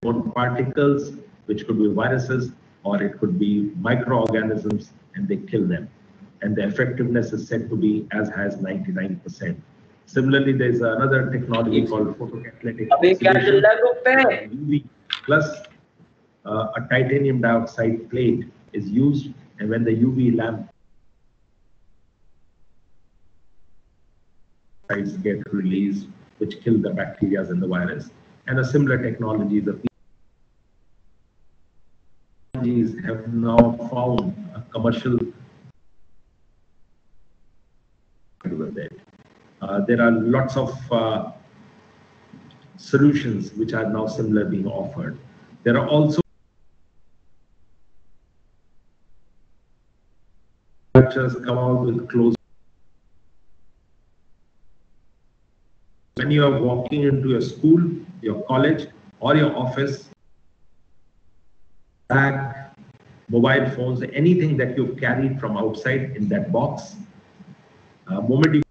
own particles, which could be viruses or it could be microorganisms, and they kill them. And the effectiveness is said to be as high as 99%. Similarly, there's another technology called photocatalytic oxidation, UV plus a titanium dioxide plate is used, and when the UV lamp get released, which kill the bacteria and the virus. And a similar technology, the Fungi's have now found a commercial with it. There are lots of solutions which are now similar being offered. There are also manufacturers come out with closed. When you are walking into your school, your college, or your office, bag, mobile phones, anything that you've carried from outside in that box, moment you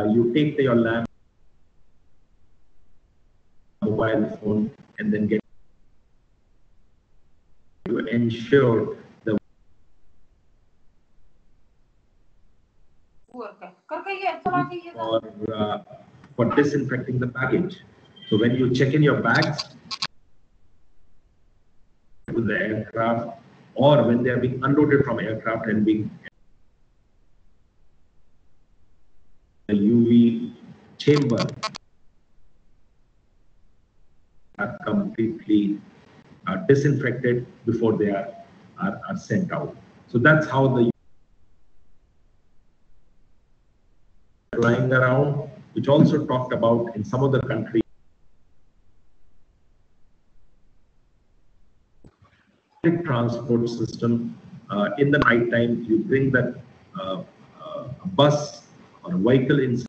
you take your lamp, mobile phone, and then get to ensure the for disinfecting the package. So when you check in your bags to the aircraft, or when they are being unloaded from aircraft and being the UV chamber are completely disinfected before they are sent out. So that's how the flying around, which also talked about in some of the countries. Transport system, in the night time, you bring that a bus or a vehicle inside.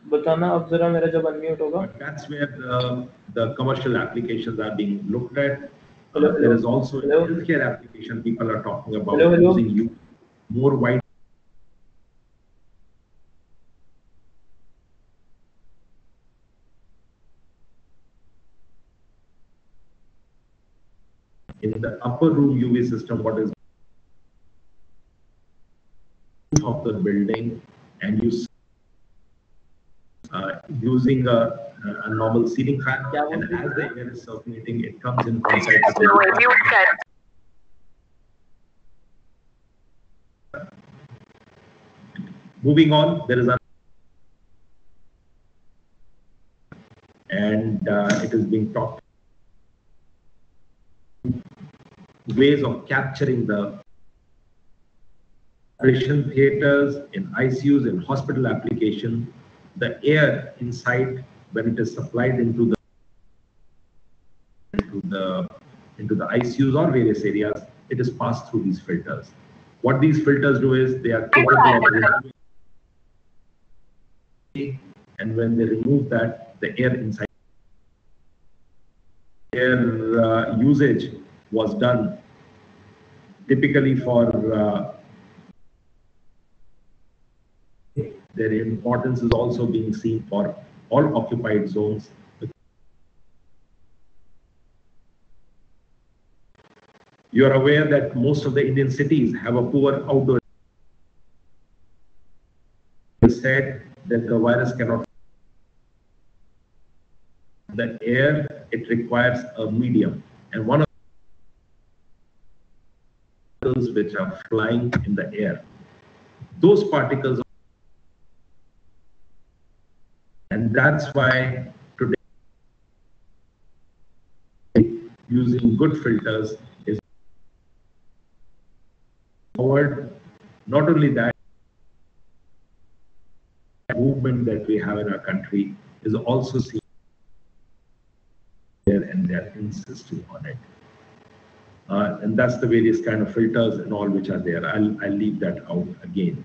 बताना अब जरा मेरा जब unmute होगा. That's where the commercial applications are being looked at. There is also a healthcare application people are talking about using more wide. In the upper room UV system, what is of the building, and you using a normal ceiling fan, and as the air is circulating, it comes in contact with the Moving on, there is a and it is being talked ways of capturing the operation theaters, in ICUs, in hospital application, the air inside when it is supplied into the ICUs or various areas, it is passed through these filters. What these filters do is they are capable of removing, and when they remove that, the air inside air usage was done typically for their importance is also being seen for all occupied zones. You are aware that most of the Indian cities have a poor outdoor. It is said that the virus cannot. The air, it requires a medium, and one of the particles which are flying in the air, those particles, and that's why today using good filters is forward. Not only that, movement that we have in our country is also seen there, and they're insisting on it. And that's the various kind of filters and all which are there. I'll leave that out again.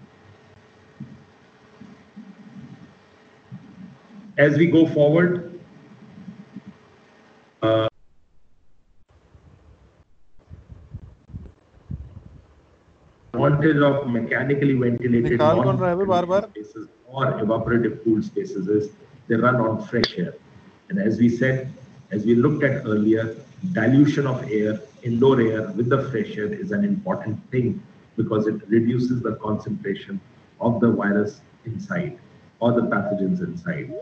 As we go forward, advantage of mechanically ventilated निकाल कौन रहा है बे बार-बार? spaces or evaporative cooled spaces is they run on fresh air. And as we said, as we looked at earlier, dilution of air, indoor air with the fresh air is an important thing because it reduces the concentration of the virus inside or the pathogens inside.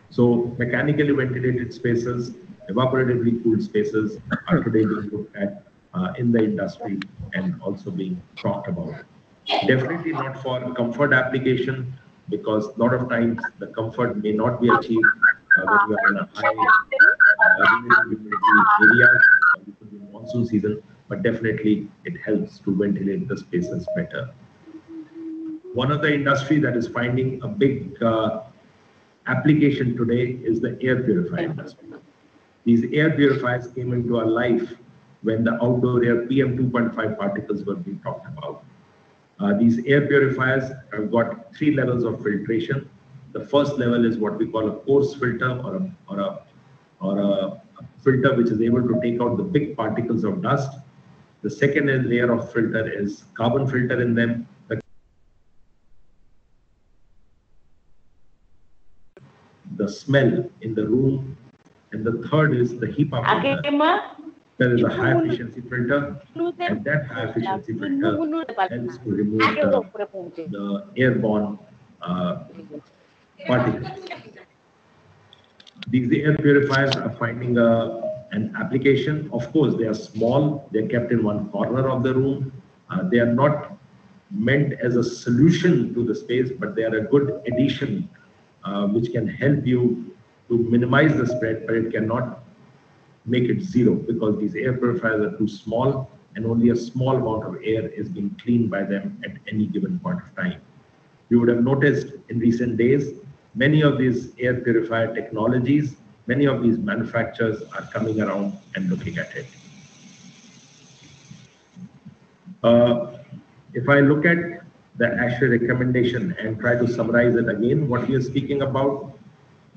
So mechanically ventilated spaces, evaporatively cooled spaces are today being looked at in the industry and also being talked about. Definitely not for comfort application because a lot of times the comfort may not be achieved when you are in a high humidity areas or it could be monsoon season, but definitely it helps to ventilate the spaces better. One of the industry that is finding a big application today is the air purifier industry. These air purifiers came into our life when the outdoor air PM 2.5 particles were being talked about. These air purifiers have got 3 levels of filtration. The first level is what we call a coarse filter or a filter which is able to take out the big particles of dust. The second layer of filter is carbon filter in them. The smell in the room, and the third is the HEPA filter. There is a high efficiency filter, and that high efficiency filter helps to remove the airborne particles. These air purifiers are finding an application. Of course, they are small, they're kept in one corner of the room. They are not meant as a solution to the space, but they are a good addition which can help you to minimize the spread, but it cannot make it zero because these air purifiers are too small and only a small amount of air is being cleaned by them at any given point of time. You would have noticed in recent days, many of these air purifier technologies, many of these manufacturers are coming around and looking at it. If I look at the ASHRAE recommendation and try to summarize it again, what we are speaking about,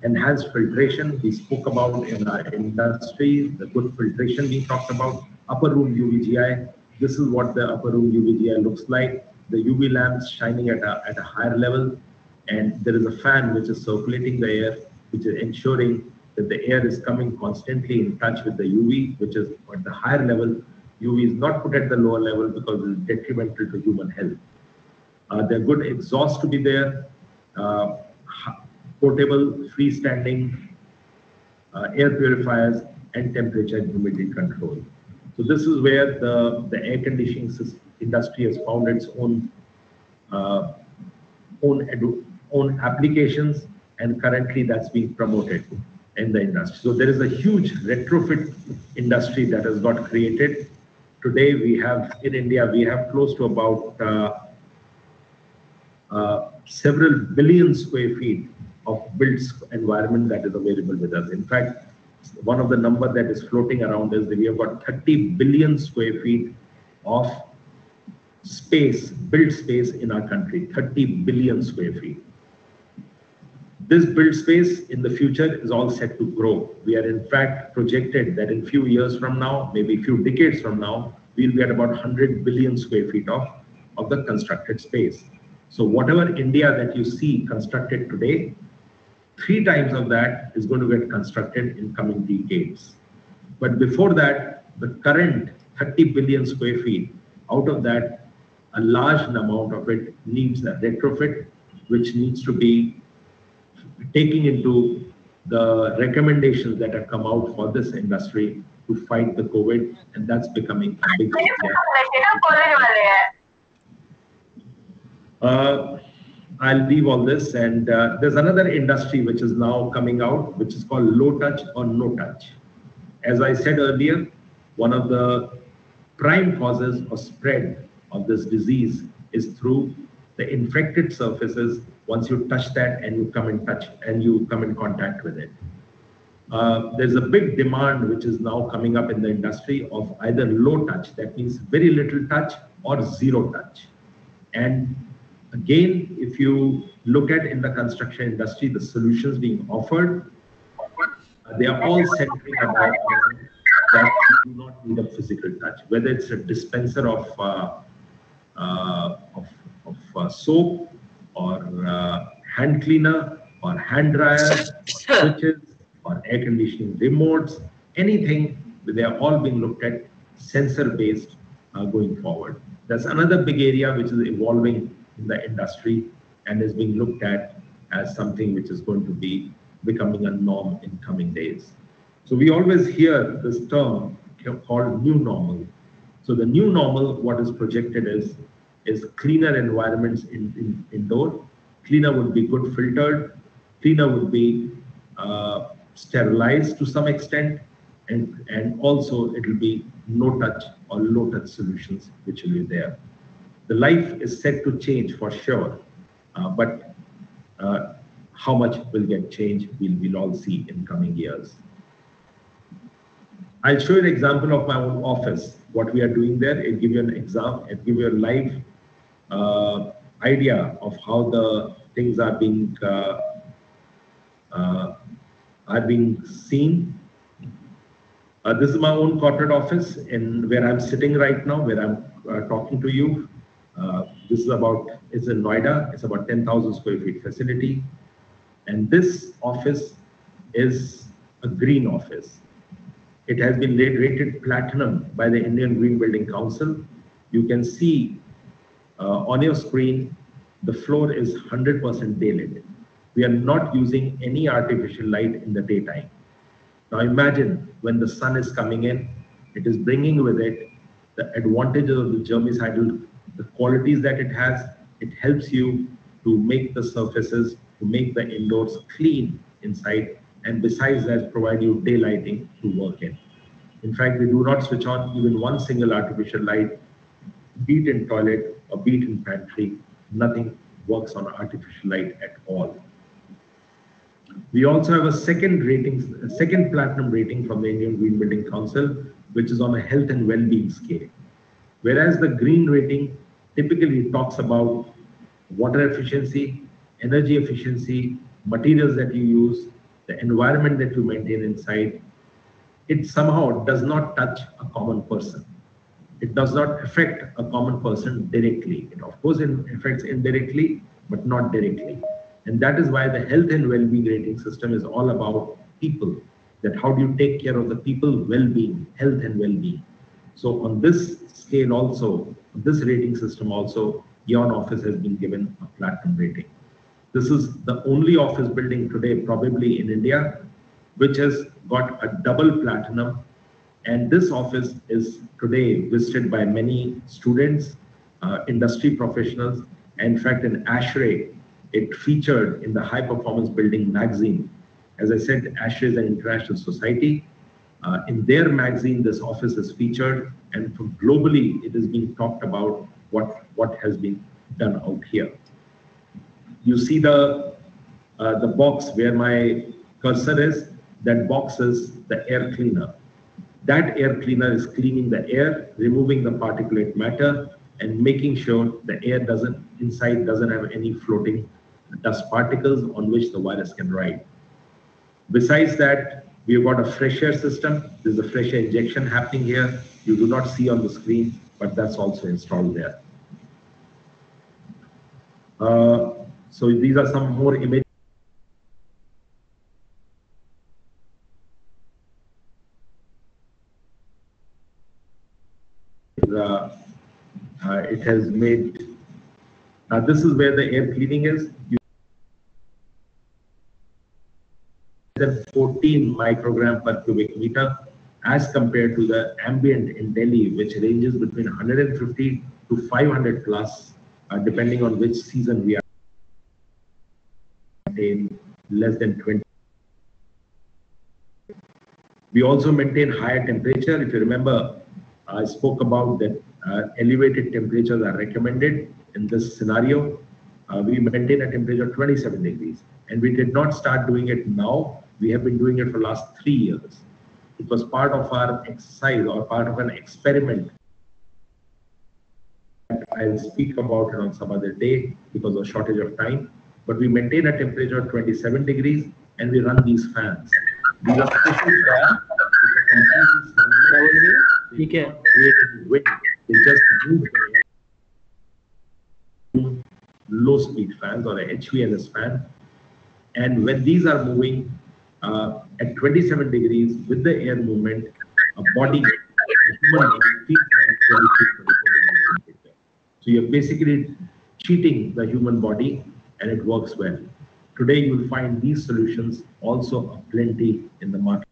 enhanced filtration, we spoke about in our industry, the good filtration we talked about, upper room UVGI. This is what the upper room UVGI looks like. The UV lamps shining at a higher level, and there is a fan which is circulating the air, which is ensuring that the air is coming constantly in touch with the UV, which is at the higher level. UV is not put at the lower level because it is detrimental to human health. There are good exhausts to be there, portable, freestanding air purifiers, and temperature and humidity control. So this is where the air conditioning industry has found its own applications, and currently that's being promoted in the industry. So there is a huge retrofit industry that has got created. Today we have, in India, we have close to about several billion square feet of built environment that is available with us. In fact, one of the number that is floating around is that we have got 30 billion square feet of space, built space in our country, 30 billion square feet. This built space in the future is all set to grow. We are in fact projected that in few years from now, maybe a few decades from now, we'll be at about 100 billion square feet of the constructed space. So whatever India that you see constructed today, 3 times of that is going to get constructed in coming decades. But before that, the current 30 billion square feet, out of that, a large amount of it needs a retrofit, which needs to be taking into the recommendations that have come out for this industry to fight the COVID, and that's becoming a big I'll leave all this, and there's another industry which is now coming out, which is called low touch or no touch. As I said earlier, one of the prime causes of spread of this disease is through the infected surfaces. Once you touch that and you come in touch and you come in contact with it. There's a big demand which is now coming up in the industry of either low touch, that means very little touch, or zero touch. And again, if you look at in the construction industry, the solutions being offered, they are all centering about that you do not need a physical touch, whether it's a dispenser of soap or hand cleaner or hand dryer, or switches or air conditioning remotes, anything, they are all being looked at sensor-based going forward. That's another big area which is evolving in the industry and is being looked at as something which is going to be becoming a norm in coming days. So we always hear this term called new normal. So the new normal, what is projected is cleaner environments indoor. Cleaner would be good filtered. Cleaner would be sterilized to some extent, and also it will be no touch or low touch solutions which will be there. The life is set to change for sure, but how much will get changed, we'll all see in coming years. I'll show you an example of my own office, what we are doing there. It'll give you an example, it'll give you a live idea of how the things are being seen. This is my own corporate office in where I'm sitting right now, where I'm talking to you. This is it's in Noida. It's about 10,000 square feet facility. And this office is a green office. It has been rated platinum by the Indian Green Building Council. You can see on your screen, the floor is 100% daylit. We are not using any artificial light in the daytime. Now imagine when the sun is coming in, it is bringing with it the advantages of the germicidal, the qualities that it has. It helps you to make the surfaces, to make the indoors clean inside, and besides that, provide you daylighting to work in. In fact, we do not switch on even one single artificial light, be it in toilet or be it in pantry. Nothing works on artificial light at all. We also have a second platinum rating from the Indian Green Building Council, which is on a health and well-being scale. Whereas the green rating typically talks about water efficiency, energy efficiency, materials that you use, the environment that you maintain inside, it somehow does not touch a common person. It does not affect a common person directly. It of course affects indirectly, but not directly. And that is why the health and well-being rating system is all about people, that how do you take care of the people well-being, health and well-being. So on this scale also, this rating system also, your office has been given a platinum rating. This is the only office building today, probably in India, which has got a double platinum. And this office is today visited by many students, industry professionals. In fact, in ASHRAE, it featured in the High Performance Building magazine. As I said, ASHRAE is an international society. In their magazine, this office is featured, and from globally, it is being talked about what has been done out here. You see the box where my cursor is, that box is the air cleaner. That air cleaner is cleaning the air, removing the particulate matter, and making sure the air inside doesn't have any floating dust particles on which the virus can ride. Besides that, we've got a fresh air system. There's a fresh air injection happening here. You do not see on the screen, but that's also installed there. So these are some more images. It has made, this is where the air cleaning is. Than 14 microgram per cubic meter as compared to the ambient in Delhi, which ranges between 150 to 500 plus, depending on which season we are in, less than 20. We also maintain higher temperature. If you remember, I spoke about that elevated temperatures are recommended in this scenario. We maintain a temperature of 27 degrees. And we did not start doing it now. We have been doing it for the last 3 years. It was part of our exercise or part of an experiment. I'll speak about it on some other day because of shortage of time. But we maintain a temperature of 27 degrees and we run these fans. These are special fans. They create wind. They just move the air. low speed fans or a HVLS fan. And when these are moving at 27 degrees with the air movement, a body, a human body feels like 23, 24 degrees temperature. So you're basically cheating the human body and it works well. Today you will find these solutions also plenty in the market.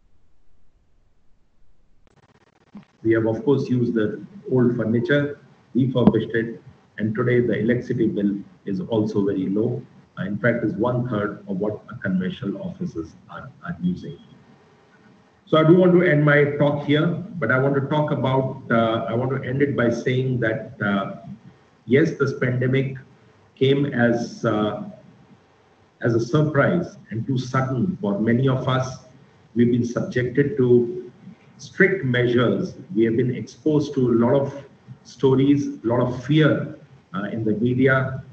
We have of course used the old furniture, refurbished it, and today the electricity bill is also very low. In fact, is 1/3 of what conventional offices are using. So I do want to end my talk here, but I want to talk about, I want to end it by saying that, yes, this pandemic came as a surprise and too sudden for many of us. We've been subjected to strict measures. We have been exposed to a lot of stories, a lot of fear in the media,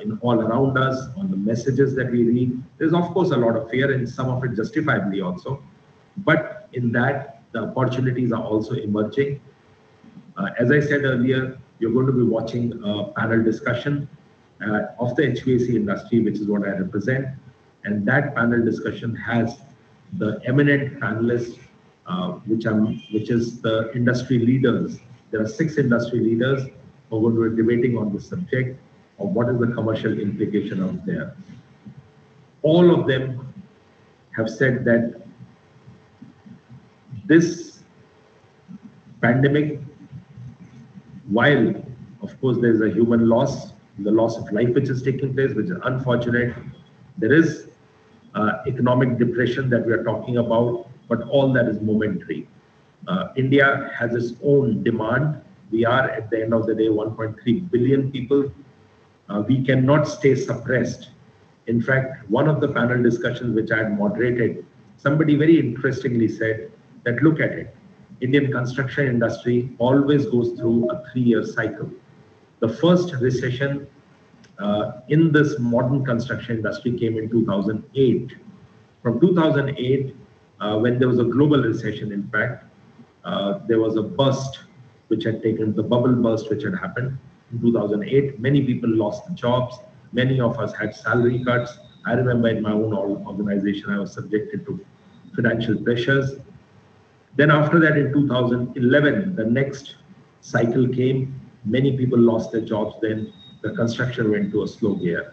in all around us, on the messages that we read. There's of course a lot of fear, and some of it justifiably also. But in that, the opportunities are also emerging. As I said earlier, you're going to be watching a panel discussion of the HVAC industry, which is what I represent. And that panel discussion has the eminent panelists, which is the industry leaders. There are 6 industry leaders who are going to be debating on the subject of what is the commercial implication out there. All of them have said that this pandemic, while of course there's a human loss, the loss of life which is taking place, which is unfortunate, there is economic depression that we are talking about, but all that is momentary. India has its own demand. We are at the end of the day 1.3 billion people. We cannot stay suppressed. In fact, one of the panel discussions which I had moderated, somebody very interestingly said that look at it, Indian construction industry always goes through a 3-year cycle. The first recession in this modern construction industry came in 2008. From 2008, when there was a global recession, in fact, there was a burst which had taken, the bubble burst which had happened in 2008. Many people lost their jobs. Many of us had salary cuts. I remember in my own organization, I was subjected to financial pressures. Then after that, in 2011, the next cycle came. Many people lost their jobs. Then the construction went to a slow gear.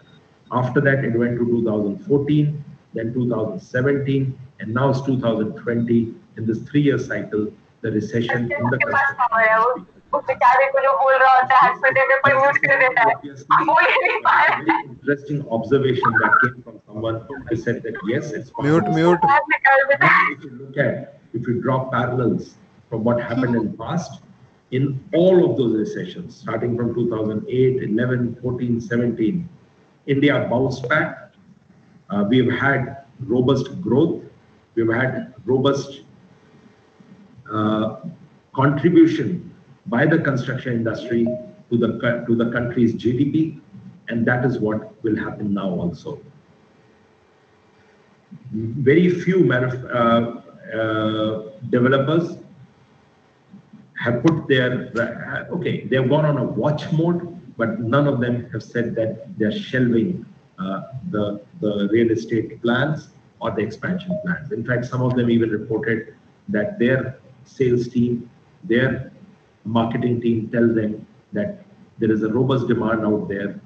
After that, it went to 2014, then 2017, and now it's 2020. In this 3-year cycle, the recession in the construction industry. Very interesting observation that came from someone who said that yes, it's possible. Mute. If you draw parallels from what happened in the past, in all of those recessions, starting from 2008, 11, 14, 17, India bounced back. We've had robust growth. We've had robust contribution by the construction industry to the country's GDP, and that is what will happen now also. Very few developers have put their, they've gone on a watch mode, but none of them have said that they're shelving the real estate plans or the expansion plans. In fact, some of them even reported that their sales team, their marketing team tells them that there is a robust demand out there.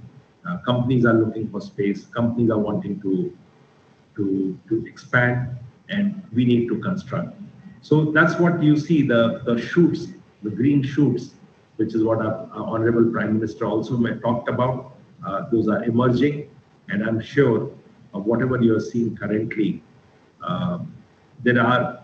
Companies are looking for space. Companies are wanting to expand, and we need to construct. So that's what you see, the shoots, the green shoots, which is what our Honorable Prime Minister also talked about. Those are emerging, and I'm sure whatever you are seeing currently, there are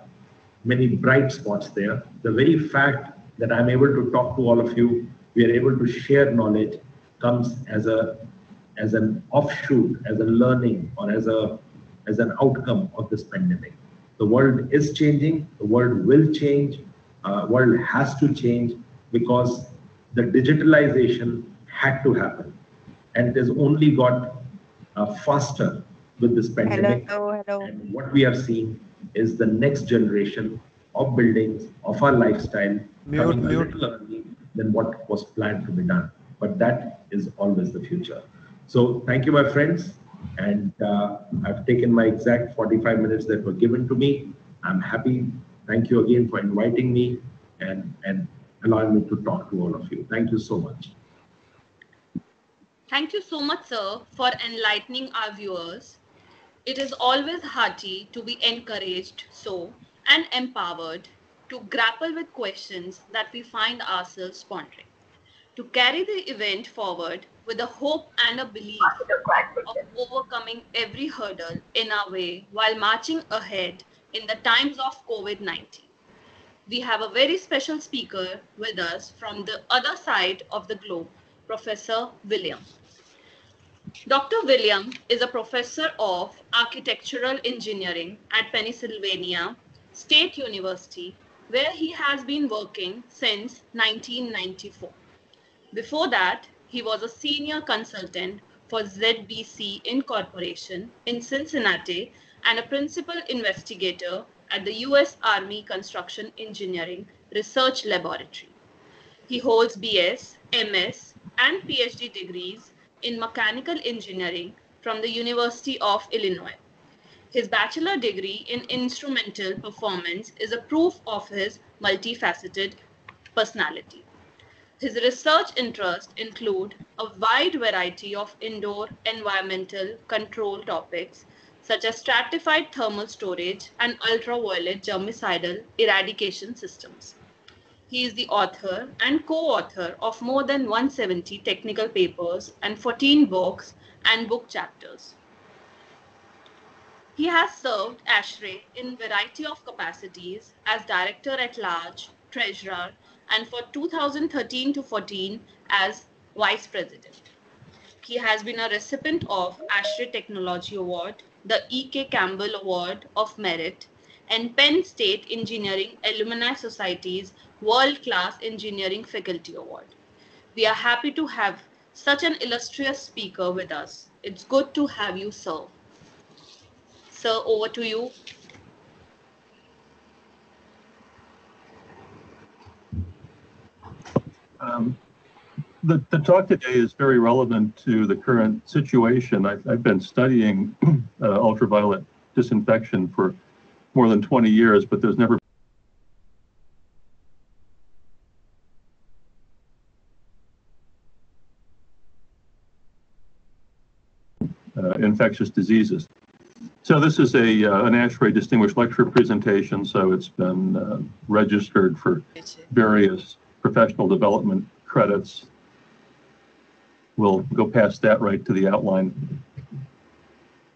many bright spots there. The very fact that I'm able to talk to all of you, we are able to share knowledge, comes as an offshoot, as a learning, or as an outcome of this pandemic. The world is changing. The world will change. World has to change because the digitalization had to happen, and it has only got faster with this pandemic. Hello. And what we are seeing is the next generation of buildings, of our lifestyle, coming a little early than what was planned to be done. But that is always the future. So thank you, my friends. And I've taken my exact 45 minutes that were given to me. I'm happy. Thank you again for inviting me and allowing me to talk to all of you. Thank you so much. Thank you so much, sir, for enlightening our viewers. It is always hearty to be encouraged and empowered to grapple with questions that we find ourselves pondering, to carry the event forward with a hope and a belief of overcoming every hurdle in our way while marching ahead in the times of COVID-19. We have a very special speaker with us from the other side of the globe, Professor William. Dr. William is a professor of architectural engineering at Pennsylvania State University, where he has been working since 1994. Before that, he was a senior consultant for ZBC Incorporation in Cincinnati and a principal investigator at the U.S. Army Construction Engineering Research Laboratory. He holds BS, MS, and PhD degrees in mechanical engineering from the University of Illinois. His bachelor degree in instrumental performance is a proof of his multifaceted personality. His research interests include a wide variety of indoor environmental control topics such as stratified thermal storage and ultraviolet germicidal eradication systems. He is the author and co-author of more than 170 technical papers and 14 books and book chapters. He has served ASHRAE in a variety of capacities as Director at Large, Treasurer, and for 2013 to 14 as Vice President. He has been a recipient of ASHRAE Technology Award, the E.K. Campbell Award of Merit, and Penn State Engineering Alumni Society's World Class Engineering Faculty Award. We are happy to have such an illustrious speaker with us. It's good to have you, sir. Sir, over to you. The talk today is very relevant to the current situation. I've been studying ultraviolet disinfection for more than 20 years, but there's never infectious diseases. So this is an ASHRAE Distinguished Lecture presentation, so it's been registered for various professional development credits. We'll go past that right to the outline.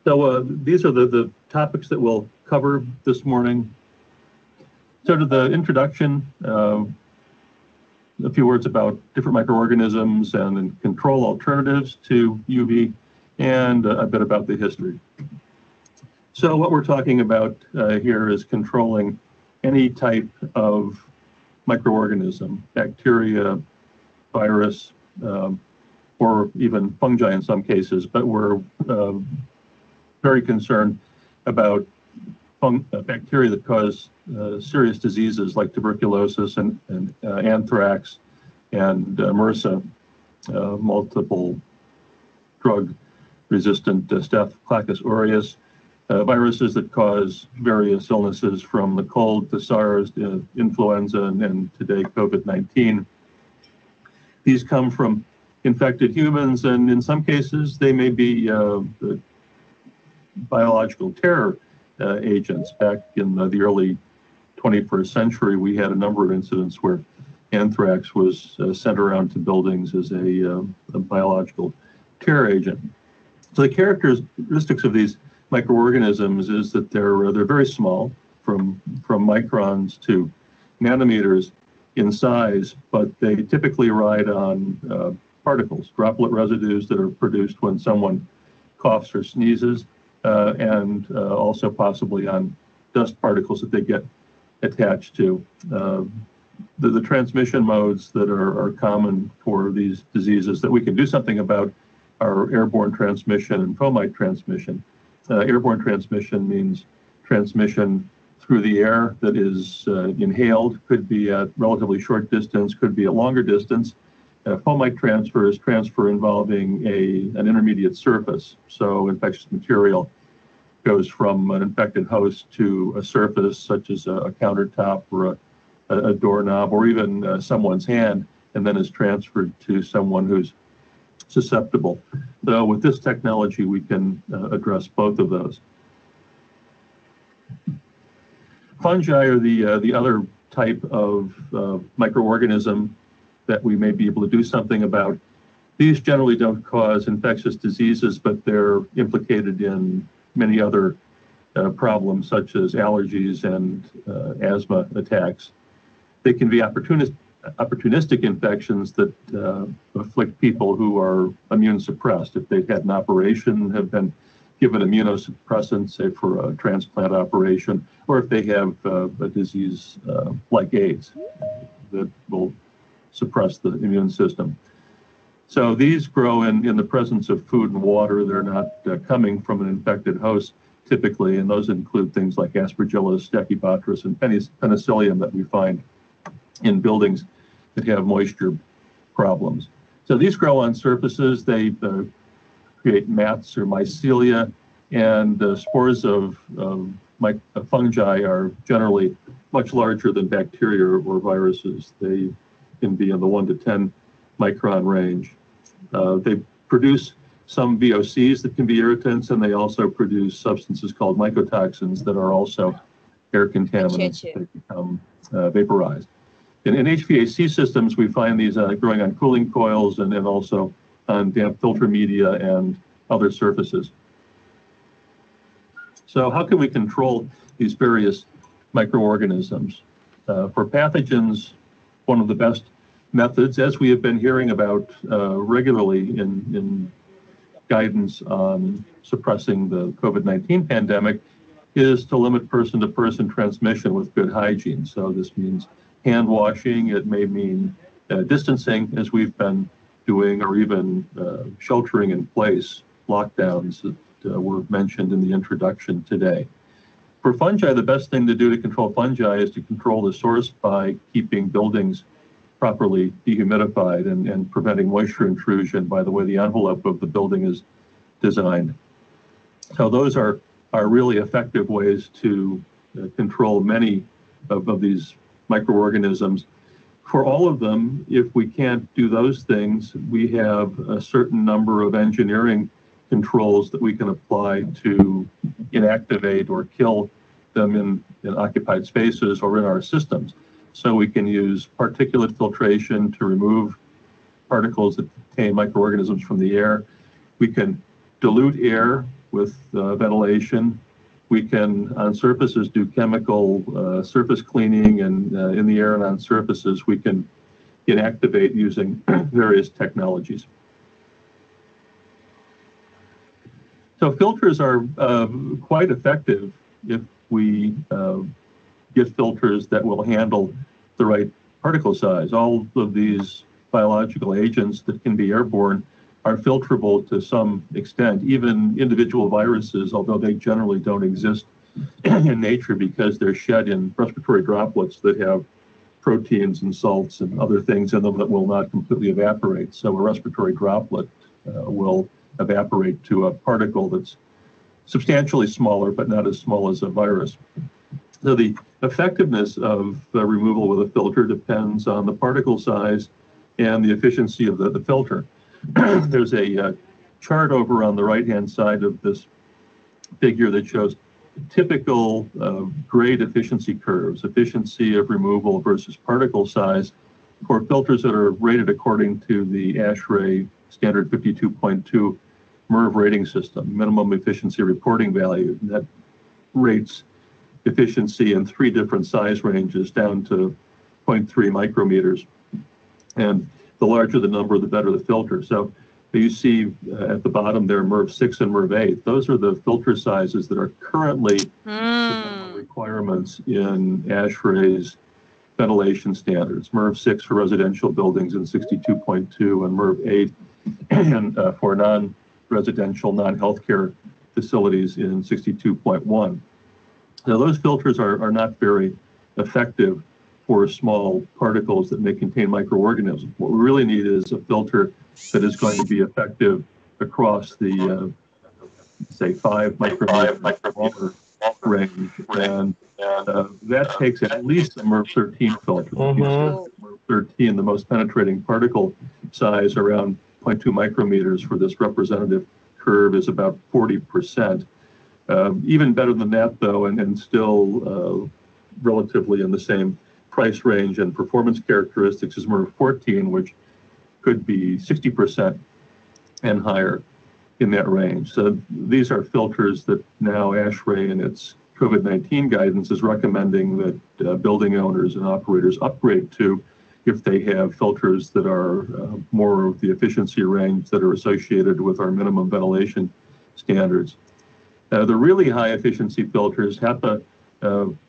So these are the topics that we'll cover this morning. So to the introduction, a few words about different microorganisms and control alternatives to UV, and a bit about the history. So what we're talking about here is controlling any type of microorganism, bacteria, virus, or even fungi in some cases, but we're very concerned about bacteria that cause serious diseases like tuberculosis and anthrax and MRSA, multiple drug-resistant Staphylococcus aureus, viruses that cause various illnesses from the cold to SARS, influenza, and today COVID-19. These come from infected humans, and in some cases they may be biological terror agents. Back in the early 21st century, we had a number of incidents where anthrax was sent around to buildings as a biological terror agent. So the characteristics of these microorganisms is that they're very small, from microns to nanometers in size, but they typically ride on particles, droplet residues that are produced when someone coughs or sneezes, and also possibly on dust particles that they get attached to. The transmission modes that are common for these diseases that we can do something about are airborne transmission and fomite transmission. Airborne transmission means transmission through the air that is inhaled, could be at relatively short distance, could be a longer distance, Fomite transfer is transfer involving an intermediate surface. So infectious material goes from an infected host to a surface such as a countertop or a doorknob or even someone's hand, and then is transferred to someone who's susceptible. So with this technology, we can address both of those. Fungi are the other type of microorganism that we may be able to do something about. These generally don't cause infectious diseases, but they're implicated in many other problems such as allergies and asthma attacks. They can be opportunistic infections that afflict people who are immune suppressed. If they've had an operation, have been given immunosuppressants, say for a transplant operation, or if they have a disease like AIDS that will suppress the immune system. So these grow in the presence of food and water. They're not coming from an infected host typically, and those include things like Aspergillus, Stachybotrys, and Penicillium that we find in buildings that have moisture problems. So these grow on surfaces. They create mats or mycelia, and spores of fungi are generally much larger than bacteria or viruses. They can be in the 1 to 10 micron range. They produce some VOCs that can be irritants, and they also produce substances called mycotoxins that are also air contaminants. They become vaporized. In HVAC systems, we find these growing on cooling coils and also on damp filter media and other surfaces. So how can we control these various microorganisms? For pathogens, one of the best methods, as we have been hearing about regularly in guidance on suppressing the COVID-19 pandemic, is to limit person-to-person transmission with good hygiene. So this means hand washing. It may mean distancing, as we've been doing, or even sheltering in place, lockdowns that were mentioned in the introduction today. For fungi, the best thing to do to control fungi is to control the source by keeping buildings properly dehumidified and preventing moisture intrusion by the way the envelope of the building is designed. So those are really effective ways to control many of these microorganisms. For all of them, if we can't do those things, we have a certain number of engineering controls that we can apply to inactivate or kill them in occupied spaces or in our systems. So we can use particulate filtration to remove particles that contain microorganisms from the air. We can dilute air with ventilation. We can, on surfaces, do chemical surface cleaning, and in the air and on surfaces, we can inactivate using various technologies. So filters are quite effective if we get filters that will handle the right particle size. All of these biological agents that can be airborne are filterable to some extent. Even individual viruses, although they generally don't exist in nature because they're shed in respiratory droplets that have proteins and salts and other things in them that will not completely evaporate. So a respiratory droplet will evaporate to a particle that's substantially smaller, but not as small as a virus. So the effectiveness of removal with a filter depends on the particle size and the efficiency of the filter. There's a chart over on the right-hand side of this figure that shows typical grade efficiency curves, efficiency of removal versus particle size for filters that are rated according to the ASHRAE standard 52.2 MERV rating system, minimum efficiency reporting value. And that rates efficiency in 3 different size ranges down to 0.3 micrometers. And the larger the number, the better the filter. So you see at the bottom there, MERV 6 and MERV 8. Those are the filter sizes that are currently requirements in ASHRAE's ventilation standards. MERV 6 for residential buildings in 62.2 and MERV 8 and for non-residential, non-healthcare facilities in 62.1. Now those filters are not very effective for small particles that may contain microorganisms. What we really need is a filter that is going to be effective across the, say, 5 micrometer range, and that takes at least a MERV 13 filter. MERV 13, the most penetrating particle size, around 0.2 micrometers for this representative curve, is about 40%. Even better than that, though, and still relatively in the same price range and performance characteristics as MERV 14, which could be 60% and higher in that range. So these are filters that now ASHRAE in its COVID-19 guidance is recommending that building owners and operators upgrade to if they have filters that are more of the efficiency range that are associated with our minimum ventilation standards. The really high efficiency filters, HEPA,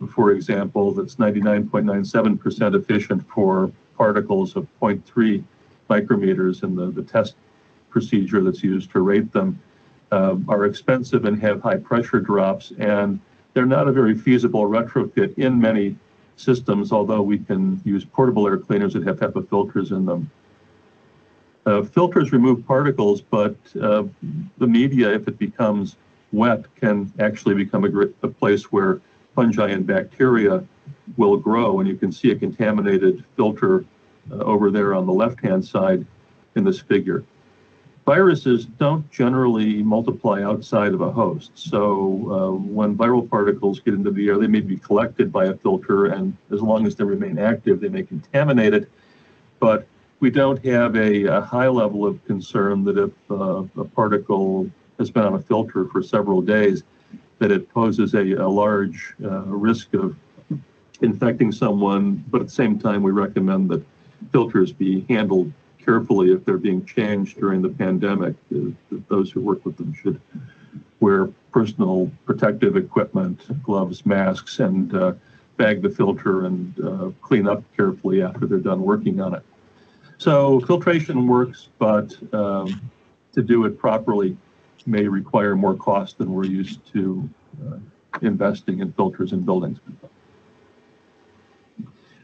for example, that's 99.97% efficient for particles of 0.3 micrometers in the test procedure that's used to rate them, are expensive and have high pressure drops, and they're not a very feasible retrofit in many systems, although we can use portable air cleaners that have HEPA filters in them. Filters remove particles, but the media, if it becomes wet, can actually become a place where fungi and bacteria will grow, and you can see a contaminated filter over there on the left-hand side in this figure. Viruses don't generally multiply outside of a host, so when viral particles get into the air, they may be collected by a filter, and as long as they remain active, they may contaminate it, but we don't have a high level of concern that if a particle has been on a filter for several days, that it poses a large risk of infecting someone. But at the same time, we recommend that filters be handled carefully if they're being changed during the pandemic. Those who work with them should wear personal protective equipment, gloves, masks, and bag the filter and clean up carefully after they're done working on it. So filtration works, but to do it properly may require more cost than we're used to investing in filters in buildings.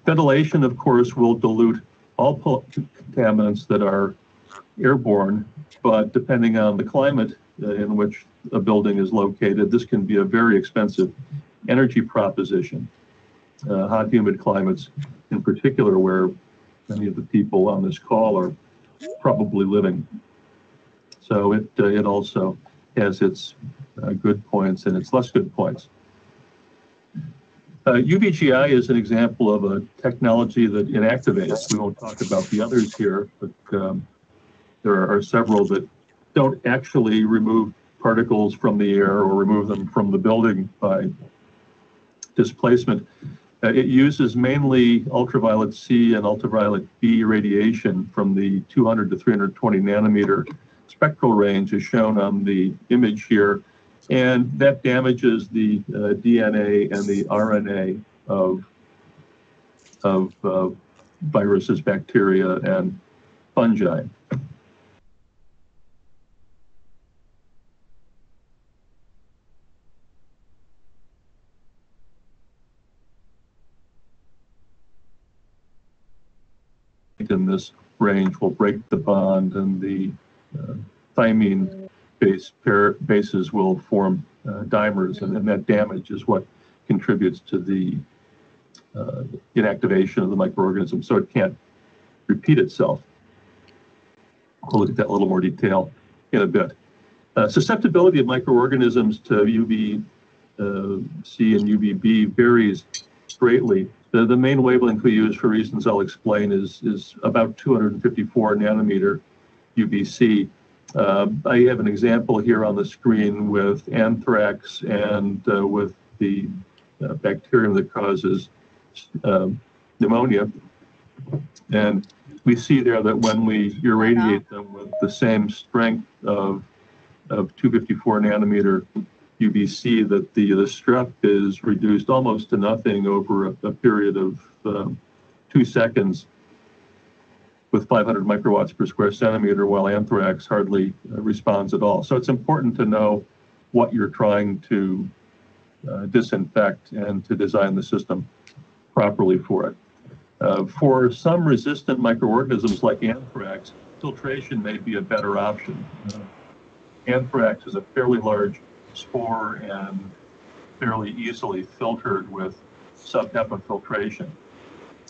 Ventilation, of course, will dilute all contaminants that are airborne, but depending on the climate in which a building is located, this can be a very expensive energy proposition. Hot, humid climates in particular, where many of the people on this call are probably living. So it also has its good points and its less good points. UVGI is an example of a technology that inactivates. We won't talk about the others here, but there are several that don't actually remove particles from the air or remove them from the building by displacement. It uses mainly ultraviolet C and ultraviolet B radiation from the 200 to 320 nanometer spectral range as shown on the image here, and that damages the DNA and the RNA of viruses, bacteria, and fungi. In this range will break the bond, and the thymine bases will form dimers, and that damage is what contributes to the inactivation of the microorganism, so it can't repeat itself. We'll look at that in a little more detail in a bit. Susceptibility of microorganisms to UVC and UVB varies greatly. The main wavelength we use, for reasons I'll explain, is about 254 nanometer UVC. I have an example here on the screen with anthrax and with the bacterium that causes pneumonia. And we see there that when we irradiate them with the same strength of 254 nanometer UVC, that the strep is reduced almost to nothing over a period of 2 seconds with 500 microwatts per square centimeter, while anthrax hardly responds at all. So it's important to know what you're trying to disinfect and to design the system properly for it. For some resistant microorganisms like anthrax, filtration may be a better option. Anthrax is a fairly large spore and fairly easily filtered with sub-HEPA filtration.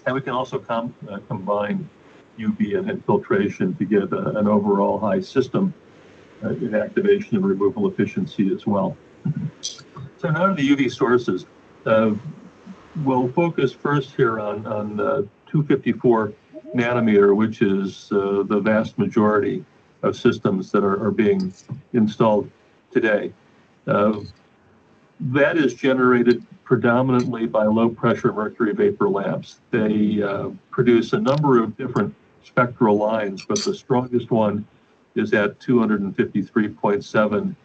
And we can also combine UV and infiltration to get an overall high system inactivation and removal efficiency as well. So now to the UV sources. We'll focus first here on 254 nanometer, which is the vast majority of systems that are being installed today. That is generated predominantly by low pressure mercury vapor lamps. They produce a number of different spectral lines, but the strongest one is at 253.7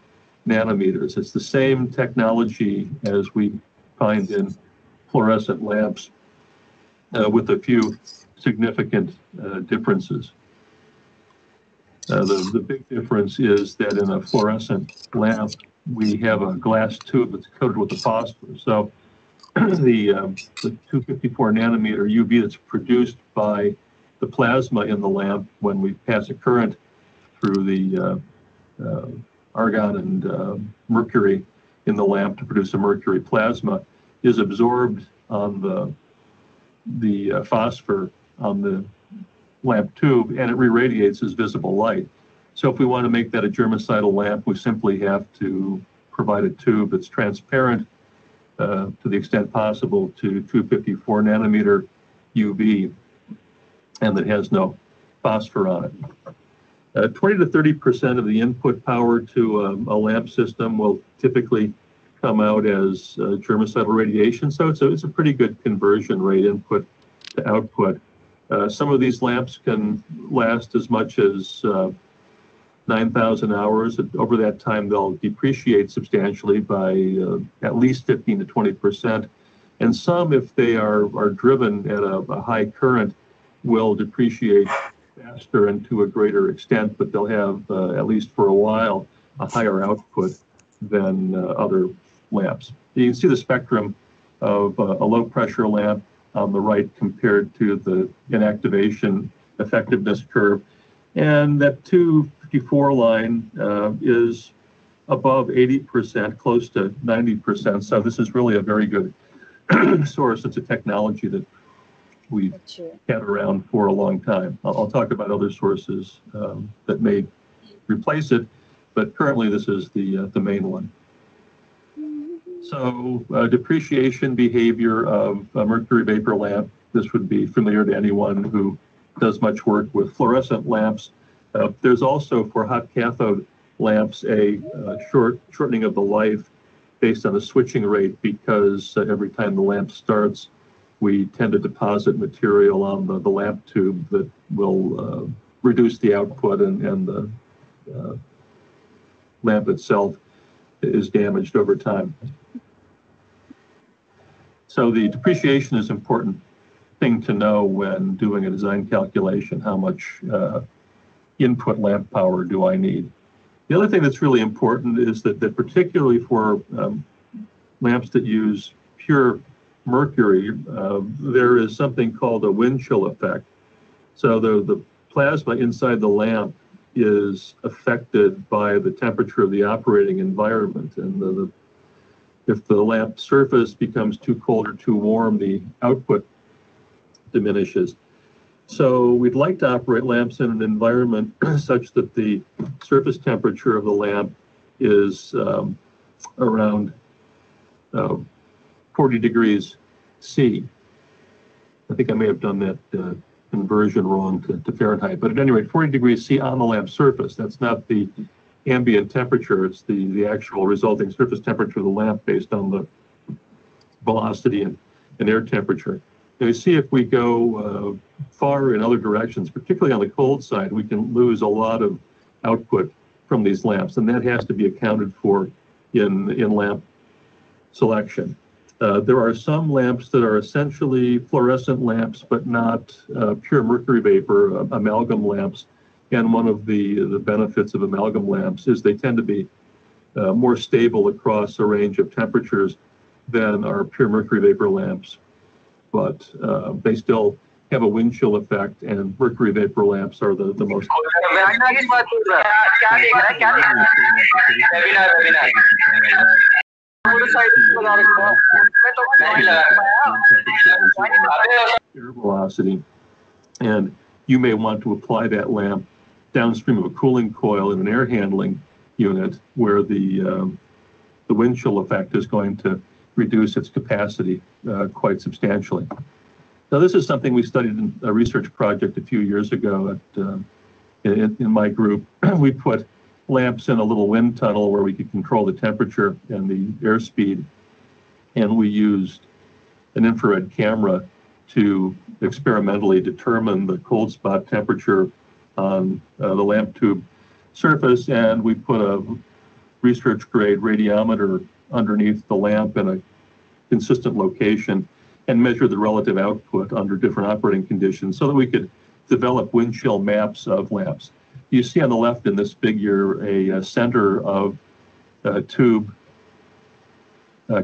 nanometers. It's the same technology as we find in fluorescent lamps with a few significant differences. The big difference is that in a fluorescent lamp, we have a glass tube that's coated with a phosphor. So the 254 nanometer UV that's produced by the plasma in the lamp when we pass a current through the argon and mercury in the lamp to produce a mercury plasma is absorbed on the phosphor on the lamp tube, and it re-radiates as visible light. So if we want to make that a germicidal lamp, we simply have to provide a tube that's transparent to the extent possible to 254 nanometer UV and that has no phosphor on it. 20 to 30% of the input power to a lamp system will typically come out as germicidal radiation. So it's a pretty good conversion rate, input to output. Some of these lamps can last as much as 9,000 hours. Over that time, they'll depreciate substantially by at least 15 to 20%. And some, if they are driven at a high current, will depreciate faster and to a greater extent, but they'll have, at least for a while, a higher output than other lamps. You can see the spectrum of a low pressure lamp on the right compared to the inactivation effectiveness curve. And that 254 line is above 80%, close to 90%. So this is really a very good source. It's a technology that we've had around for a long time. I'll talk about other sources that may replace it, but currently this is the main one. So depreciation behavior of a mercury vapor lamp. This would be familiar to anyone who does much work with fluorescent lamps. There's also for hot cathode lamps a shortening of the life based on the switching rate, because every time the lamp starts, we tend to deposit material on the lamp tube that will reduce the output, and the lamp itself is damaged over time. So the depreciation is an important thing to know when doing a design calculation. How much input lamp power do I need? The other thing that's really important is that particularly for lamps that use pure mercury, there is something called a wind chill effect. So the plasma inside the lamp is affected by the temperature of the operating environment, and if the lamp surface becomes too cold or too warm, the output diminishes. So we'd like to operate lamps in an environment such that the surface temperature of the lamp is around 40 degrees C. I think I may have done that conversion wrong to Fahrenheit, but at any rate, 40 degrees C on the lamp surface. That's not the ambient temperature, it's the actual resulting surface temperature of the lamp based on the velocity and air temperature. And you see, if we go far in other directions, particularly on the cold side, we can lose a lot of output from these lamps, and that has to be accounted for in lamp selection. There are some lamps that are essentially fluorescent lamps, but not pure mercury vapor, amalgam lamps. And one of the benefits of amalgam lamps is they tend to be more stable across a range of temperatures than our pure mercury vapor lamps. But they still have a wind chill effect, and mercury vapor lamps are the most. Air velocity, and you may want to apply that lamp downstream of a cooling coil in an air handling unit where the wind chill effect is going to reduce its capacity quite substantially. Now, this is something we studied in a research project a few years ago in my group. We put lamps in a little wind tunnel where we could control the temperature and the airspeed, and we used an infrared camera to experimentally determine the cold spot temperature on the lamp tube surface, and we put a research grade radiometer underneath the lamp in a consistent location and measure the relative output under different operating conditions so that we could develop wind chill maps of lamps. You see on the left in this figure a center of tube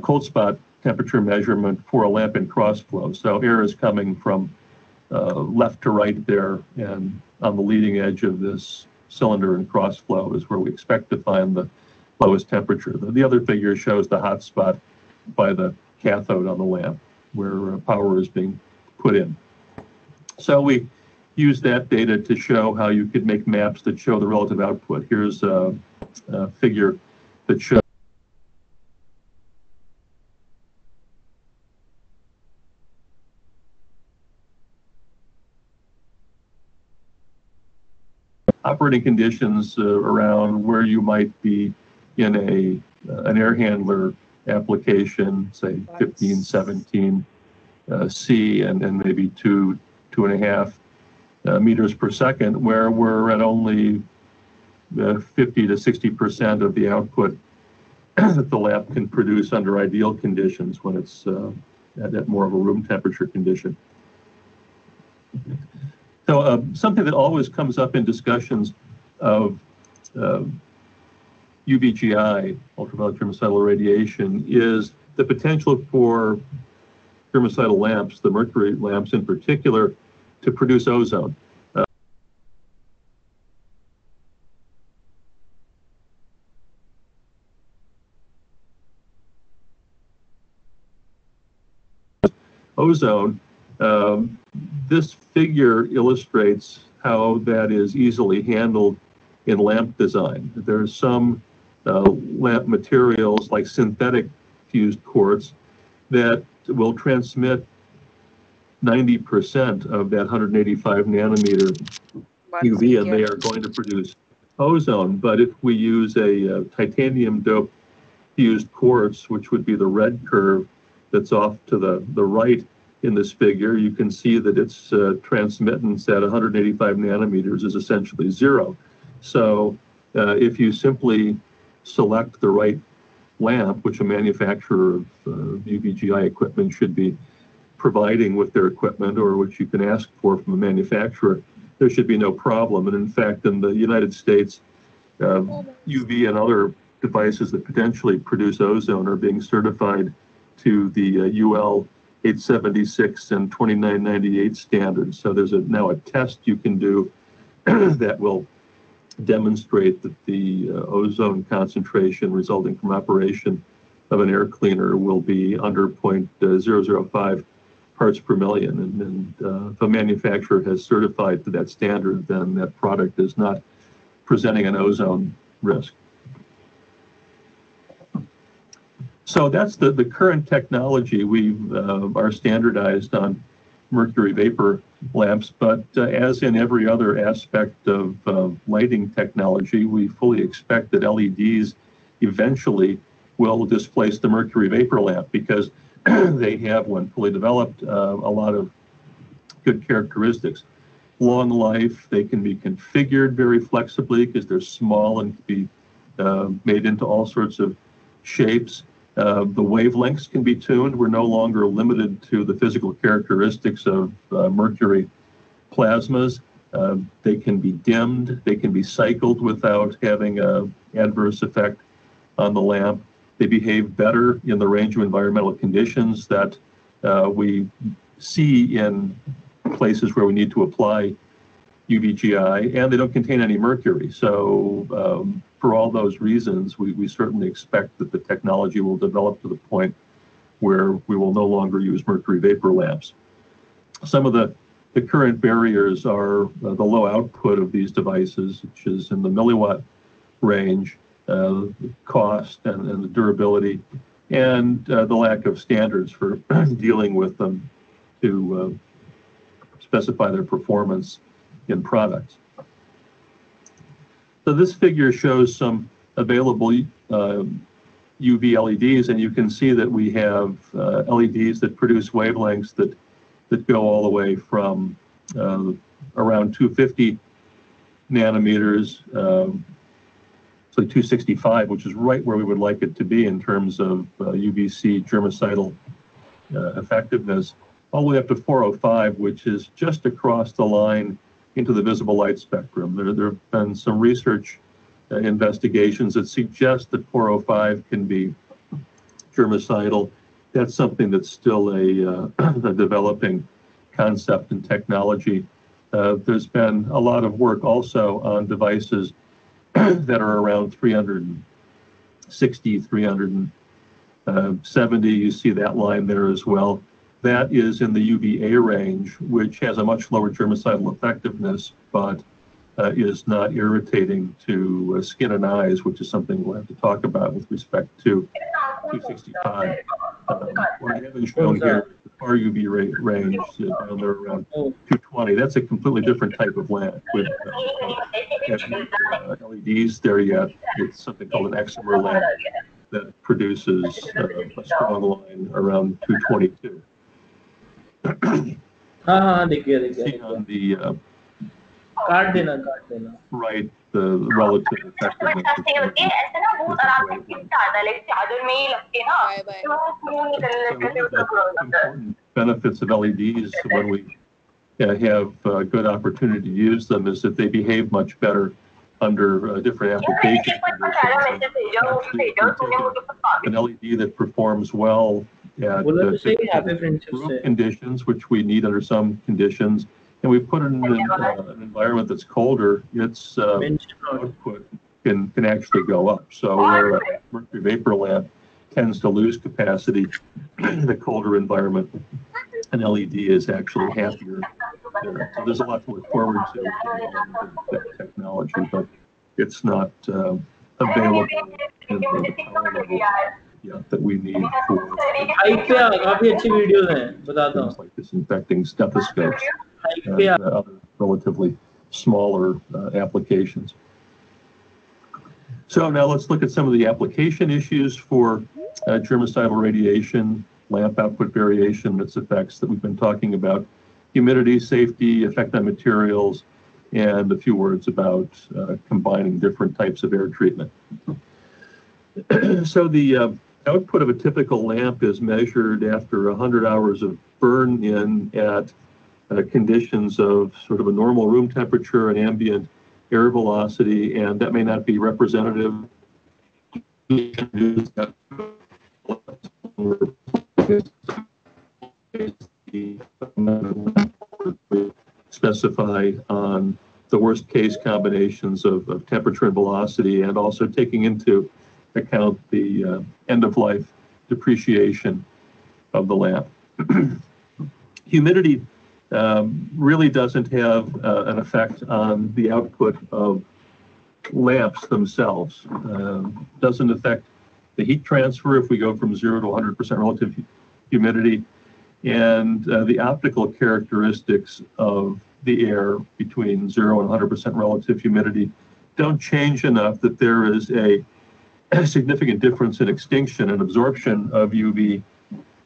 cold spot temperature measurement for a lamp in cross flow. So air is coming from left to right there, and on the leading edge of this cylinder in cross flow is where we expect to find the lowest temperature. The other figure shows the hot spot by the cathode on the lamp where power is being put in. So we use that data to show how you could make maps that show the relative output. Here's a figure that shows operating conditions around where you might be in an air handler application, say 15, 17 C and maybe 2.5 meters per second, where we're at only 50 to 60% of the output that the lab can produce under ideal conditions when it's at more of a room temperature condition. So something that always comes up in discussions of UVGI, ultraviolet germicidal radiation, is the potential for germicidal lamps, the mercury lamps in particular, to produce ozone. Ozone, this figure illustrates how that is easily handled in lamp design. There's some lamp materials like synthetic fused quartz that will transmit 90% of that 185 nanometer UV, and they are going to produce ozone. But if we use a titanium doped fused quartz, which would be the red curve that's off to the right in this figure, you can see that its transmittance at 185 nanometers is essentially zero. So if you simply select the right lamp, which a manufacturer of UVGI equipment should be providing with their equipment, or which you can ask for from a manufacturer, there should be no problem. And in fact, in the United States, UV and other devices that potentially produce ozone are being certified to the UL 876 and 2998 standards. So there's now a test you can do that will demonstrate that the ozone concentration resulting from operation of an air cleaner will be under 0.005 parts per million. And if a manufacturer has certified to that standard, then that product is not presenting an ozone risk. So that's the current technology. We are standardized on mercury vapor lamps, but as in every other aspect of lighting technology, we fully expect that LEDs eventually will displace the mercury vapor lamp because they have, when fully developed, a lot of good characteristics. Long life, they can be configured very flexibly because they're small and can be made into all sorts of shapes. The wavelengths can be tuned. We're no longer limited to the physical characteristics of mercury plasmas. They can be dimmed. They can be cycled without having an adverse effect on the lamp. They behave better in the range of environmental conditions that we see in places where we need to apply UVGI, and they don't contain any mercury. So for all those reasons, we certainly expect that the technology will develop to the point where we will no longer use mercury vapor lamps. Some of the current barriers are the low output of these devices, which is in the milliwatt range, the cost and the durability, and the lack of standards for dealing with them to specify their performance in products. So this figure shows some available UV LEDs, and you can see that we have LEDs that produce wavelengths that go all the way from around 250 nanometers, so 265, which is right where we would like it to be in terms of UVC germicidal effectiveness, all the way up to 405, which is just across the line into the visible light spectrum. There have been some research investigations that suggest that 405 can be germicidal. That's something that's still a developing concept and technology. There's been a lot of work also on devices that are around 360, 370. You see that line there as well. That is in the UVA range, which has a much lower germicidal effectiveness, but is not irritating to skin and eyes, which is something we'll have to talk about with respect to 265. What I haven't shown here is the far UV range down there around 220. That's a completely different type of lamp with LEDs there yet. It's something called an excimer lamp that produces a strong line around 222. देखिए See on the काट देना right, the relative effectiveness. Important benefits of LEDs when we have good opportunity to use them is that they behave much better under different application conditions. Actually, an LED that performs well at room conditions, which we need under some conditions, and we put it in an environment that's colder, its output can actually go up. So where a mercury vapor lamp tends to lose capacity in a colder environment, an LED is actually happier there. So there's a lot to look forward to that technology, but it's not available in the power level that we need for things like disinfecting stethoscopes and other relatively smaller applications. So now let's look at some of the application issues for germicidal radiation, lamp output variation, and its effects that we've been talking about, humidity, safety, effect on materials, and a few words about combining different types of air treatment. So the output of a typical lamp is measured after 100 hours of burn-in at conditions of sort of a normal room temperature and ambient air velocity, and that may not be representative. Specify on the worst case combinations of temperature and velocity, and also taking into account the end-of-life depreciation of the lamp. Humidity really doesn't have an effect on the output of lamps themselves. Doesn't affect the heat transfer if we go from 0 to 100% relative humidity, and the optical characteristics of the air between 0 and 100% relative humidity don't change enough that there is a significant difference in extinction and absorption of UV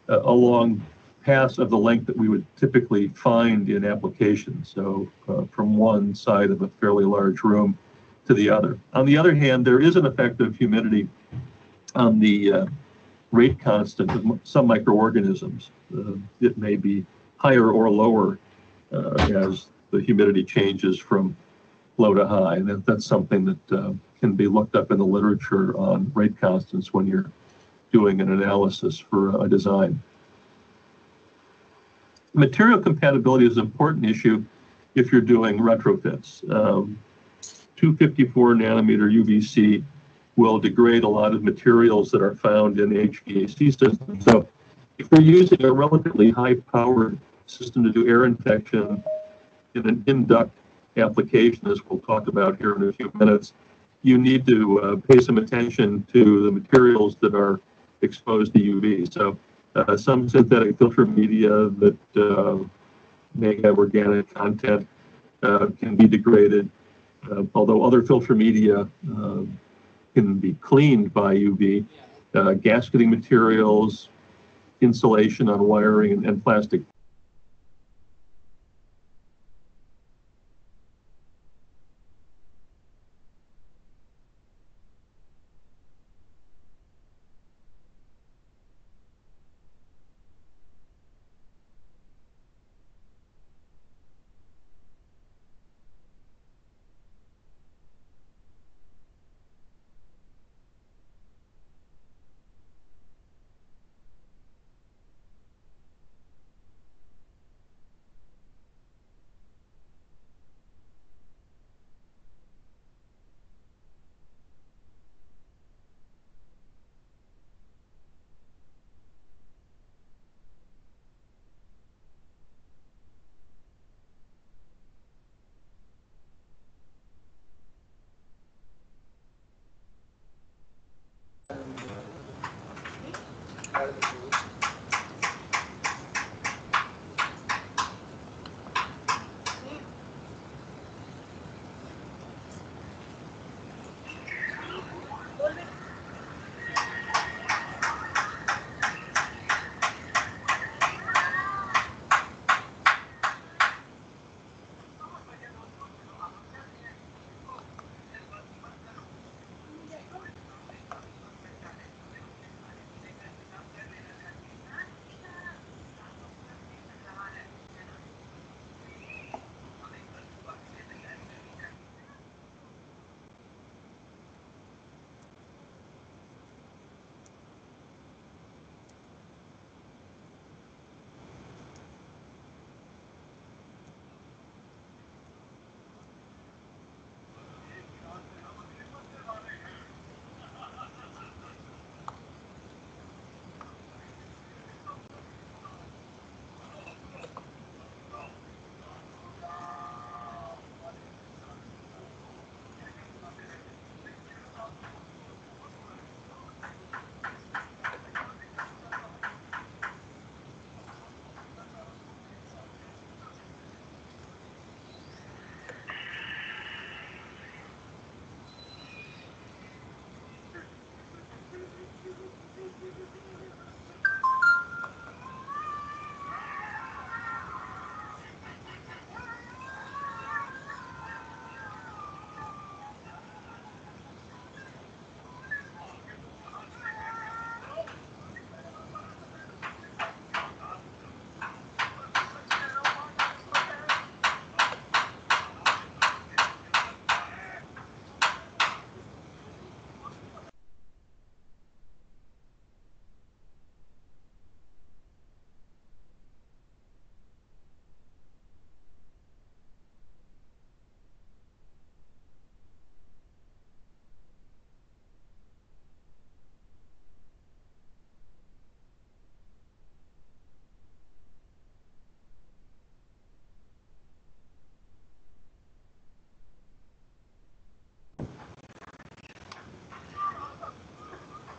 along paths of the length that we would typically find in applications. So from one side of a fairly large room to the other. On the other hand, there is an effect of humidity on the rate constant of some microorganisms. It may be higher or lower as the humidity changes from low to high. And that's something that can be looked up in the literature on rate constants when you're doing an analysis for a design. Material compatibility is an important issue if you're doing retrofits. 254 nanometer UVC will degrade a lot of materials that are found in HVAC systems. So if you're using a relatively high-powered system to do air infection in an in-duct application, as we'll talk about here in a few minutes, you need to pay some attention to the materials that are exposed to UV. So some synthetic filter media that may have organic content can be degraded, although other filter media can be cleaned by UV. Gasketing materials, insulation on wiring, and plastic.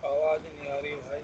आवाज नहीं आ रही भाई।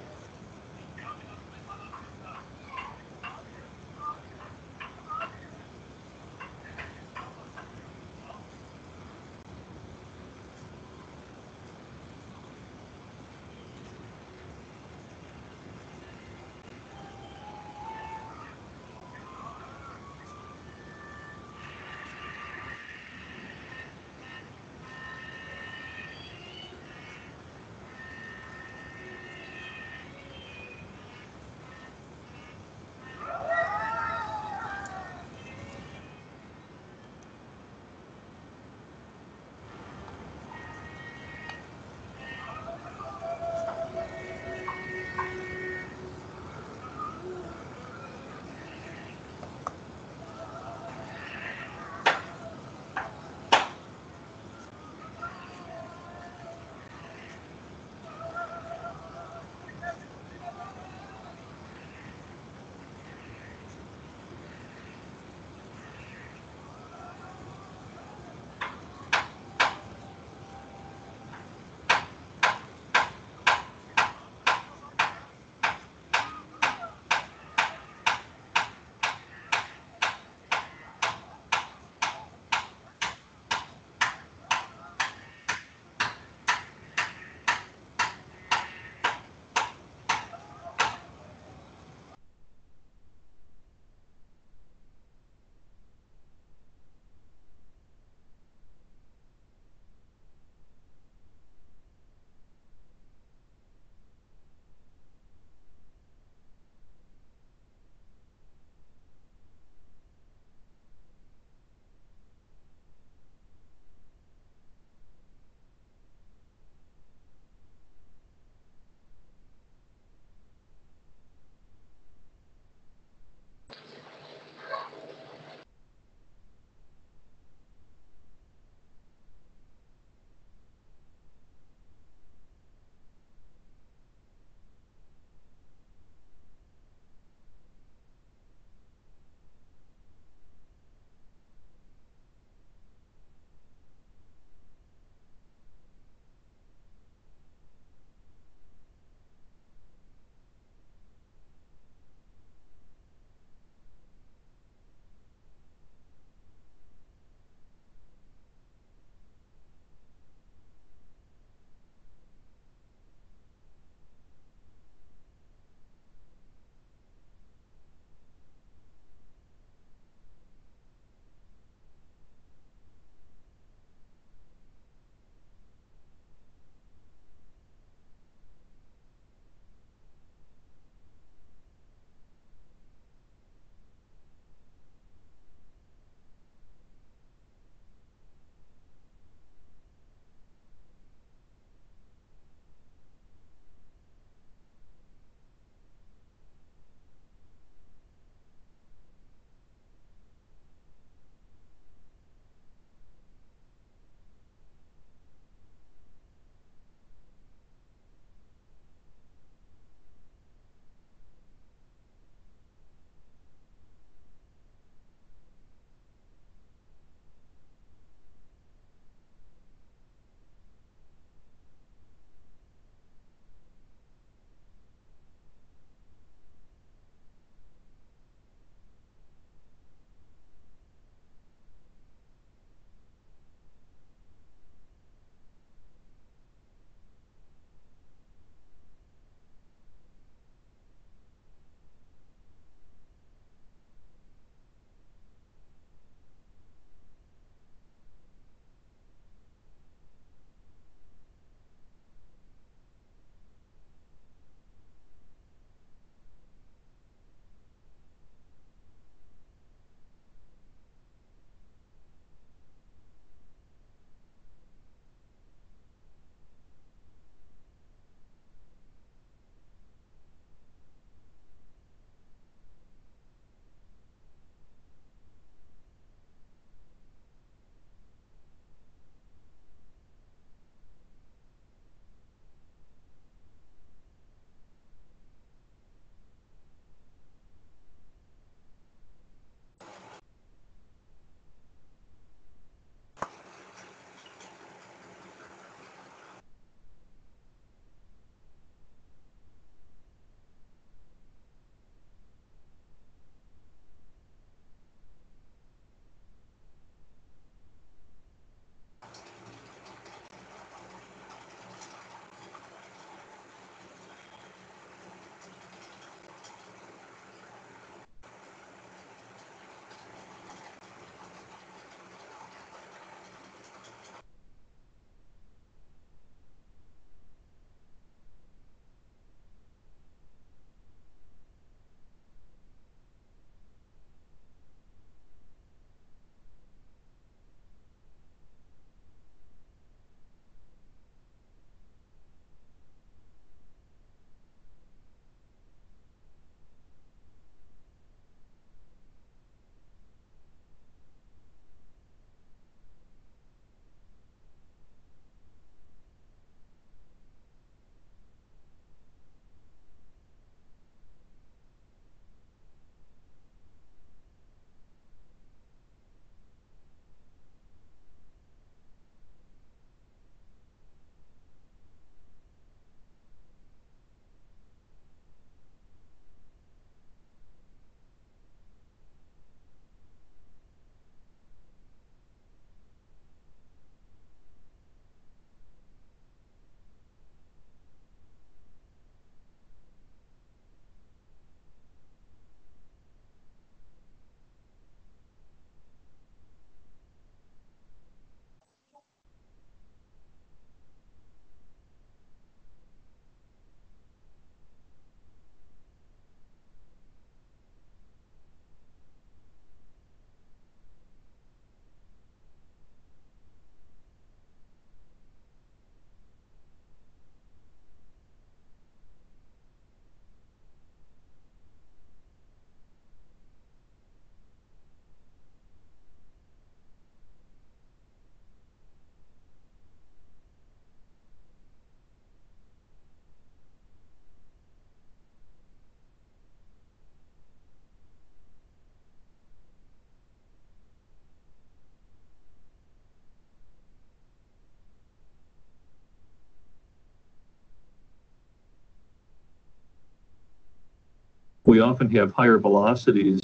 we often have higher velocities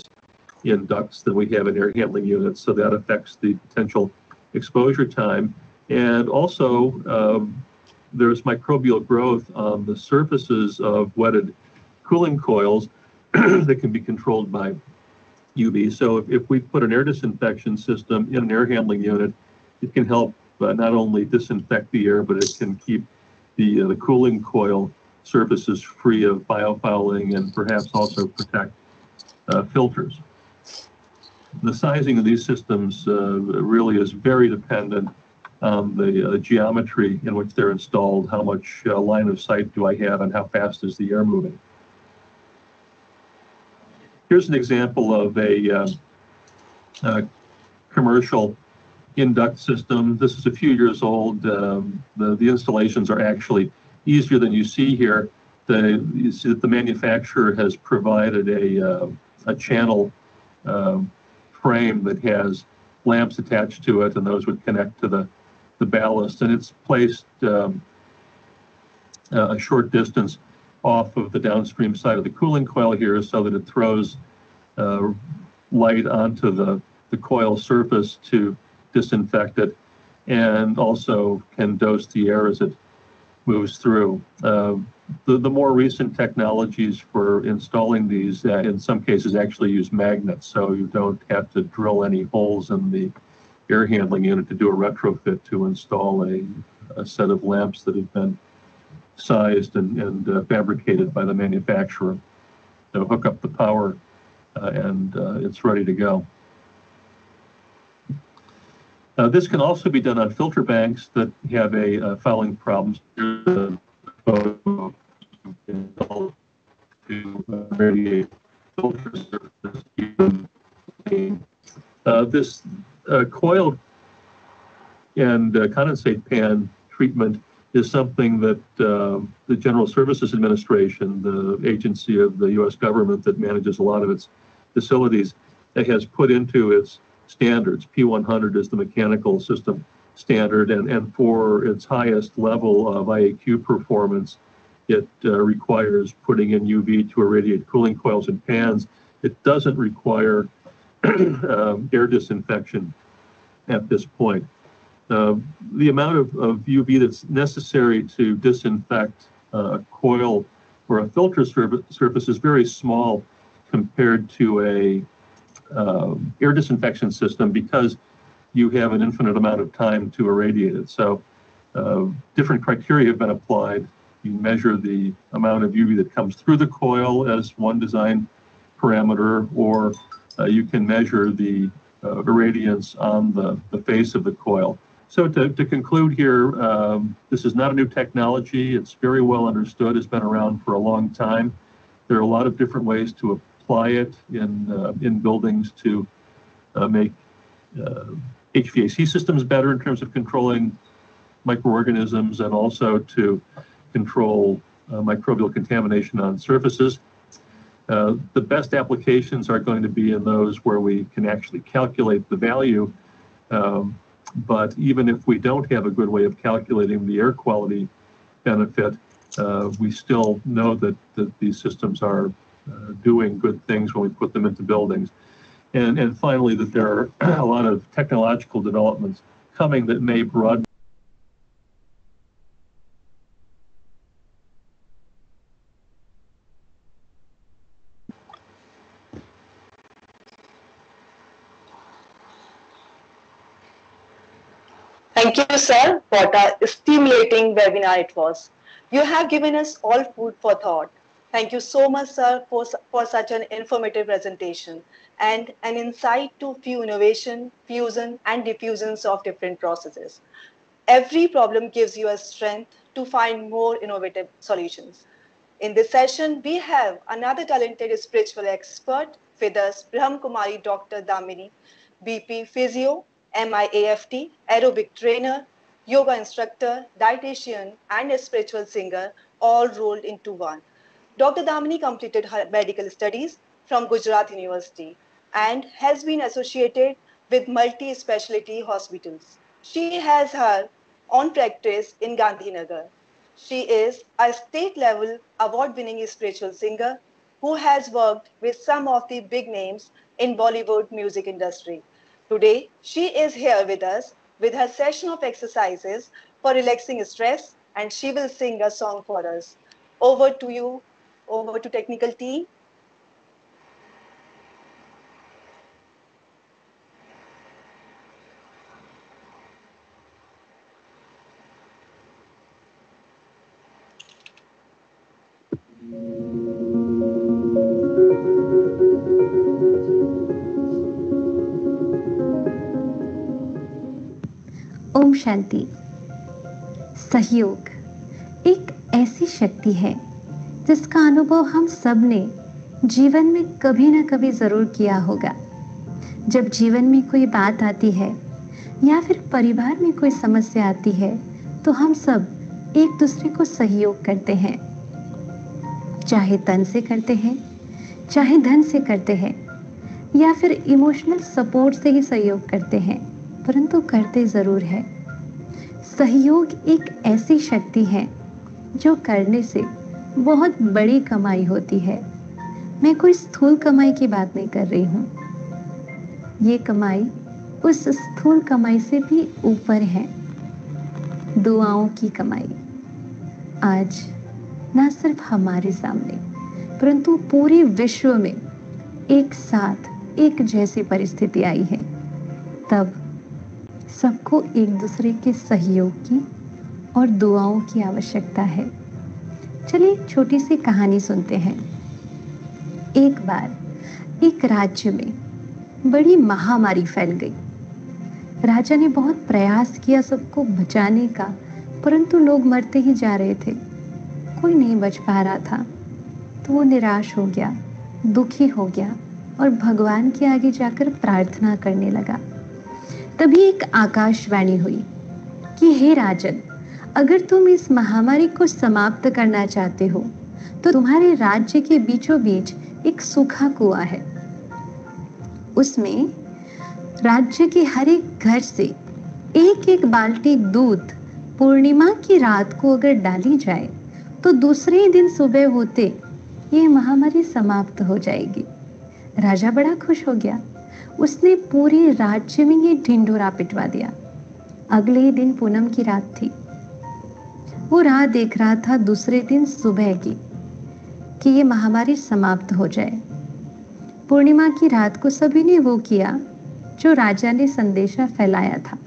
in ducts than we have in air handling units, so that affects the potential exposure time. And also, there's microbial growth on the surfaces of wetted cooling coils that can be controlled by UV. So if we put an air disinfection system in an air handling unit, it can help not only disinfect the air, but it can keep the cooling coil surfaces free of biofouling and perhaps also protect filters. The sizing of these systems really is very dependent on the geometry in which they're installed, how much line of sight do I have, and how fast is the air moving. Here's an example of a commercial in-duct system. This is a few years old. The installations are actually easier than you see here. You see that the manufacturer has provided a channel frame that has lamps attached to it, and those would connect to the ballast, and it's placed a short distance off of the downstream side of the cooling coil here so that it throws light onto the coil surface to disinfect it, and also can dose the air as it moves through. The more recent technologies for installing these, in some cases, actually use magnets, so you don't have to drill any holes in the air handling unit to do a retrofit to install a set of lamps that have been sized and fabricated by the manufacturer. So hook up the power and it's ready to go. This can also be done on filter banks that have a fouling problem. To radiate filter surface. This coil and condensate pan treatment is something that the General Services Administration, the agency of the U.S. government that manages a lot of its facilities, has put into its standards. P100 is the mechanical system standard, and for its highest level of IAQ performance, it requires putting in UV to irradiate cooling coils and pans. It doesn't require air disinfection at this point. The amount of UV that's necessary to disinfect a coil or a filter surface is very small compared to a air disinfection system because you have an infinite amount of time to irradiate it. So different criteria have been applied. You measure the amount of UV that comes through the coil as one design parameter, or you can measure the irradiance on the face of the coil. So to conclude here, this is not a new technology. It's very well understood. It's been around for a long time. There are a lot of different ways to apply it in buildings to make HVAC systems better in terms of controlling microorganisms and also to control microbial contamination on surfaces. The best applications are going to be in those where we can actually calculate the value. But even if we don't have a good way of calculating the air quality benefit, we still know that these systems are doing good things when we put them into buildings. And finally, that there are a lot of technological developments coming that may broaden Thank you, sir. What a stimulating webinar it was. You have given us all food for thought. Thank you so much, sir, for such an informative presentation and an insight to few innovation, fusion, and diffusions of different processes. Every problem gives you a strength to find more innovative solutions. In this session, we have another talented spiritual expert with us, Brahm Kumari Dr. Damini, BP Physio, MIAFT, aerobic trainer, yoga instructor, dietitian, and a spiritual singer, all rolled into one. Dr. Damini completed her medical studies from Gujarat University and has been associated with multi-specialty hospitals. She has her own practice in Gandhinagar. She is a state-level award-winning spiritual singer, who has worked with some of the big names in Bollywood music industry. Today, she is here with us with her session of exercises for relaxing stress, and she will sing a song for us. Over to you, over to technical team. Om Shanti. सहयोग एक ऐसी शक्ति है जिसका अनुभव हम सब ने जीवन में कभी ना कभी जरूर किया होगा। जब जीवन में कोई बात आती है या फिर परिवार में कोई समस्या आती है तो हम सब एक दूसरे को सहयोग करते हैं, चाहे तन से करते हैं, चाहे धन से करते हैं या फिर इमोशनल सपोर्ट से ही सहयोग करते हैं, परंतु करते जरूर है। सहयोग एक ऐसी शक्ति है जो करने से बहुत बड़ी कमाई होती है। मैं कोई स्थूल कमाई की बात नहीं कर रही हूँ। ये कमाई उस स्थूल कमाई से भी ऊपर है, दुआओं की कमाई। आज ना सिर्फ हमारे सामने परंतु पूरे विश्व में एक साथ एक जैसी परिस्थिति आई है, तब सबको एक दूसरे के सहयोग की और दुआओं की आवश्यकता है। चलिए एक छोटी सी कहानी सुनते हैं। एक बार एक राज्य में बड़ी महामारी फैल गई। राजा ने बहुत प्रयास किया सबको बचाने का, परंतु लोग मरते ही जा रहे थे, कोई नहीं बच पा रहा था। तो वो निराश हो गया, दुखी हो गया और भगवान के आगे जाकर प्रार्थना करने लगा। तभी एक आकाशवाणी हुई कि हे राजन, अगर तुम इस महामारी को समाप्त करना चाहते हो तो तुम्हारे राज्य के बीचों बीच एक सूखा कुआं है। उसमें राज्य के हर एक घर से एक एक बाल्टी दूध पूर्णिमा की रात को अगर डाली जाए तो दूसरे ही दिन सुबह होते ये महामारी समाप्त हो जाएगी। राजा बड़ा खुश हो गया। उसने पूरे राज्य में ये ढिंढोरा पिटवा दिया। अगले ही दिन पूनम की रात थी। वो राह देख रहा था दूसरे दिन सुबह की कि ये महामारी समाप्त हो जाए। पूर्णिमा की रात को सभी ने वो किया जो राजा ने संदेशा फैलाया था।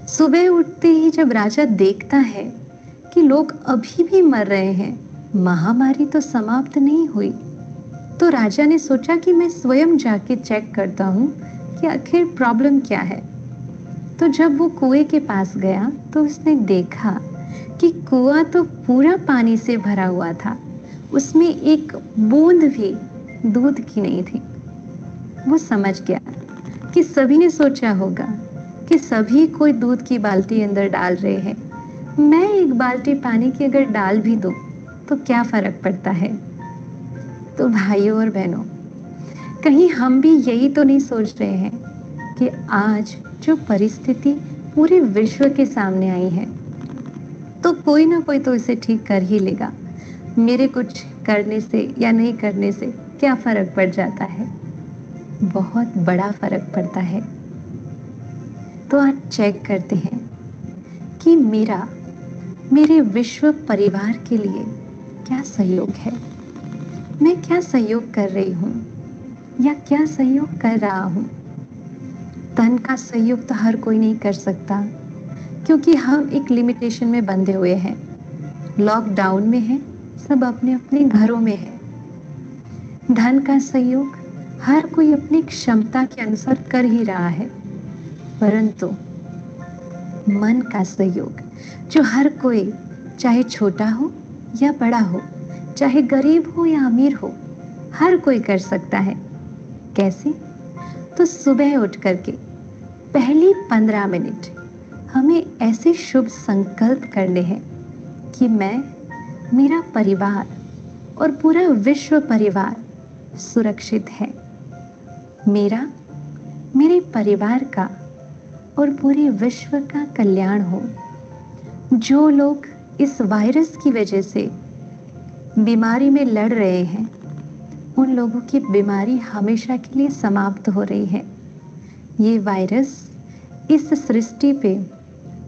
सुबह उठते ही जब राजा देखता है कि लोग अभी भी मर रहे हैं, महामारी तो समाप्त नहीं हुई, तो राजा ने सोचा कि मैं स्वयं जाके चेक करता हूँ कि आखिर प्रॉब्लम क्या है। तो जब वो कुएं के पास गया तो उसने देखा कि कुआं तो पूरा पानी से भरा हुआ था, उसमें एक बूंद भी दूध की नहीं थी। वो समझ गया कि सभी ने सोचा होगा कि सभी कोई दूध की बाल्टी अंदर डाल रहे हैं, मैं एक बाल्टी पानी की अगर डाल भी दूं तो क्या फर्क पड़ता है। तो भाइयों और बहनों, कहीं हम भी यही तो नहीं सोच रहे हैं कि आज जो परिस्थिति पूरे विश्व के सामने आई है तो कोई ना कोई तो इसे ठीक कर ही लेगा। मेरे कुछ करने से या नहीं करने से क्या फर्क पड़ जाता है? बहुत बड़ा फर्क पड़ता है। तो आज चेक करते हैं कि मेरे विश्व परिवार के लिए क्या सहयोग है। मैं क्या सहयोग कर रही हूँ या क्या सहयोग कर रहा हूँ। तन का सहयोग तो हर कोई नहीं कर सकता क्योंकि हम एक लिमिटेशन में बंधे हुए हैं, लॉकडाउन में हैं, सब अपने अपने घरों में हैं। धन का सहयोग हर कोई अपनी क्षमता के अनुसार कर ही रहा है, परंतु मन का सहयोग जो हर कोई, चाहे छोटा हो या बड़ा हो, चाहे गरीब हो या अमीर हो, हर कोई कर सकता है। कैसे? तो सुबह उठ करके पहली 15 मिनट हमें ऐसे शुभ संकल्प करने हैं कि मैं, मेरा परिवार और पूरा विश्व परिवार सुरक्षित है। मेरे परिवार का और पूरे विश्व का कल्याण हो। जो लोग इस वायरस की वजह से बीमारी में लड़ रहे हैं, उन लोगों की बीमारी हमेशा के लिए समाप्त हो रही है। ये वायरस इस सृष्टि पे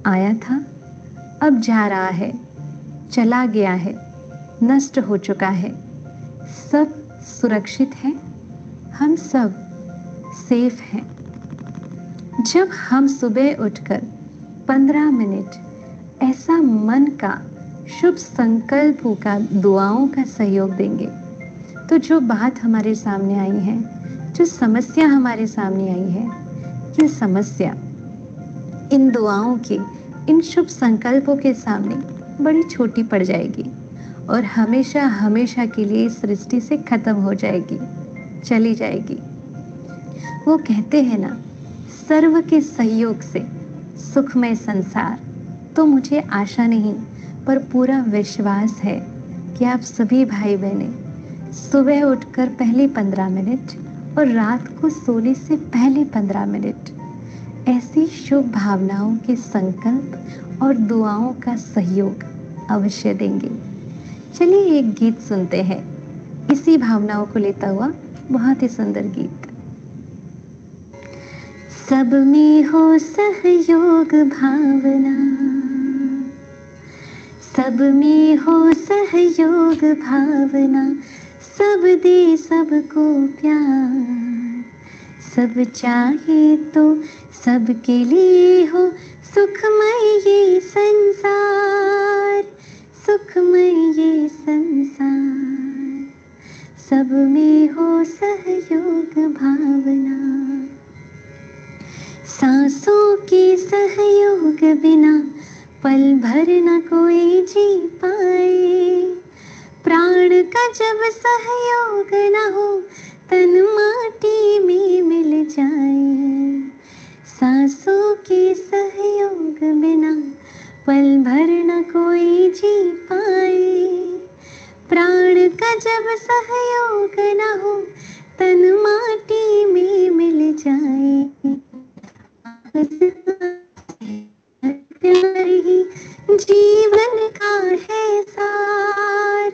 आया था, अब जा रहा है, चला गया है, नष्ट हो चुका है। सब सुरक्षित है, हम सब सेफ हैं। जब हम सुबह उठकर 15 मिनट ऐसा मन का शुभ संकल्पों का, दुआओं का सहयोग देंगे, तो जो बात हमारे सामने आई है, जो समस्या हमारे सामने आई है, ये समस्या इन दुआओं के, इन शुभ संकल्पों के सामने बड़ी छोटी पड़ जाएगी और हमेशा हमेशा के लिए इस सृष्टि से खत्म हो जाएगी, चली जाएगी। वो कहते हैं ना, सर्व के सहयोग से सुखमय संसार। तो मुझे आशा नहीं पर पूरा विश्वास है कि आप सभी भाई बहनें सुबह उठकर पहले 15 मिनट और रात को सोने से पहले 15 मिनट ऐसी शुभ भावनाओं के संकल्प और दुआओं का सहयोग अवश्य देंगे। चलिए एक गीत सुनते हैं, इसी भावनाओं को लेता हुआ बहुत ही सुंदर गीत। सब में हो सहयोग भावना, सब में हो सहयोग भावना, सब दे सबको प्यार, सब चाहे तो सबके लिए हो सुखमय ये संसार, सुखमय ये संसार। सब में हो सहयोग भावना, सांसों के सहयोग बिना पल भर न कोई जी पाए, प्राण का जब सहयोग न हो तन माटी में मिल जाए। सांसों के सहयोग बिना पल भर न कोई जी पाए, प्राण का जब सहयोग न हो तन माटी में मिल जाए। प्यार ही जीवन का है सार,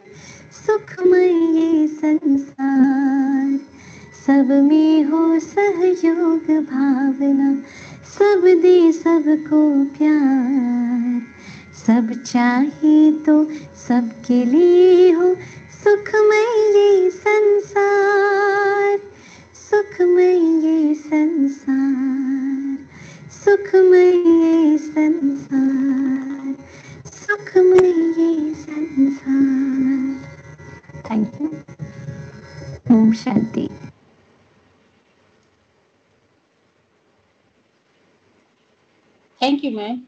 सुखमय ये संसार। सब में हो सहयोग भावना, सब दे सबको प्यार, सब चाहे तो सबके लिए हो सुखमय ये संसार, सुखमय ये संसार, सुखमय ये संसार, सुखमय ये संसार। Thank you. ओम शांति। Thank you ma'am.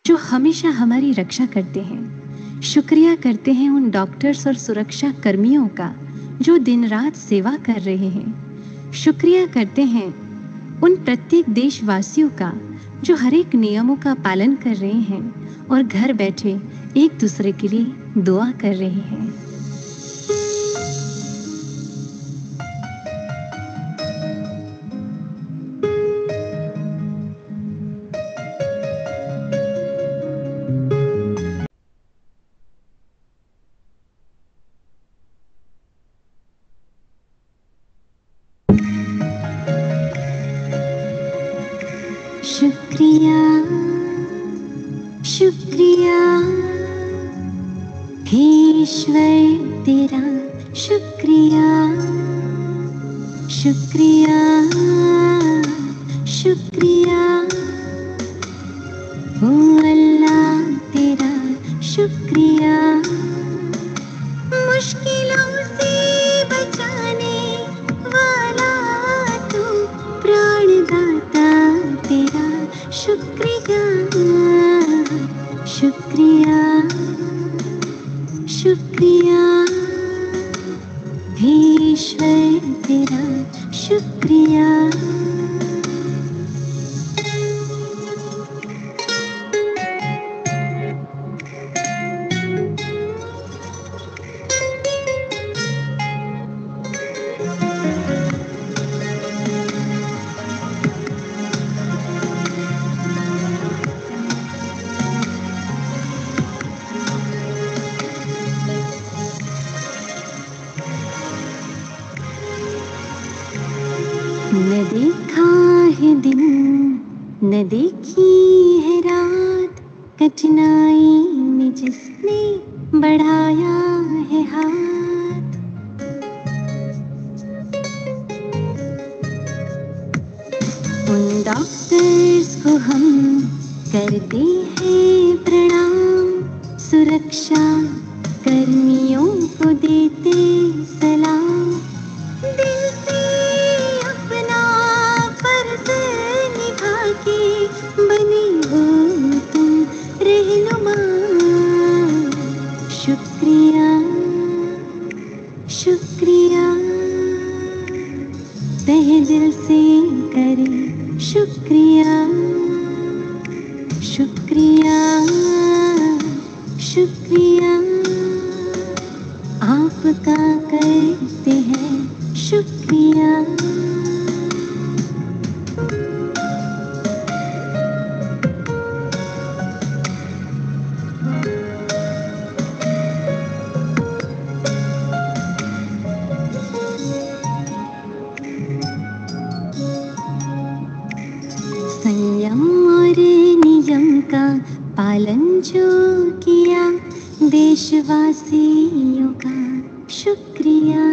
जो हमेशा हमारी रक्षा करते हैं। शुक्रिया करते हैं उन डॉक्टर्स और सुरक्षा कर्मियों का जो दिन रात सेवा कर रहे हैं। शुक्रिया करते हैं उन प्रत्येक देशवासियों का जो हर एक नियमों का पालन कर रहे हैं और घर बैठे एक दूसरे के लिए दुआ कर रहे हैं। शुक्रिया शुक्रिया हे ईश्वर तेरा शुक्रिया शुक्रिया शुक्रिया ओ अल्लाह तेरा शुक्रिया। मुश्किलों से बचाने वाला तू प्राणदाता तेरा शुक्रिया शुक्रिया शुक्रिया हे ईश्वर तेरा शुक्रिया। न देखा है दिन न देखी है रात, कठिनाई में जिसने बढ़ाया है हाथ। उन डॉक्टर्स को हम करते हैं प्रणाम, सुरक्षा कर्मियों को देते सलाम। दिल से अपना फर्ज निभा के बने हो तुम रहनुमा। शुक्रिया शुक्रिया तहे दिल से करें शुक्रिया। शुक्रिया शुक्रिया आपका करते हैं शुक्रिया। संयम और नियम का पालन जो किया, देशवासियों का शुक्रिया।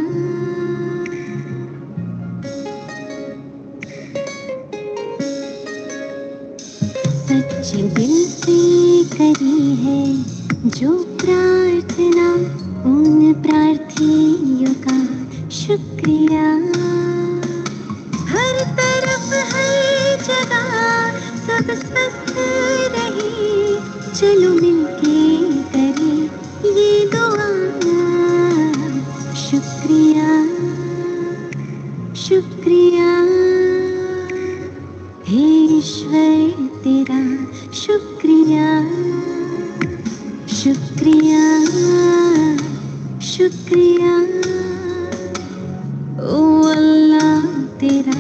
सच्चे दिल से करी है जो प्रार्थना, उन प्रार्थियों का शुक्रिया। हर तरफ हर जगह सब स्वस्थ रहे, चलो मिलके करें ये दुआ। शुक्रिया शुक्रिया हे ईश्वर तेरा शुक्रिया। शुक्रिया शुक्रिया ओ अल्लाह तेरा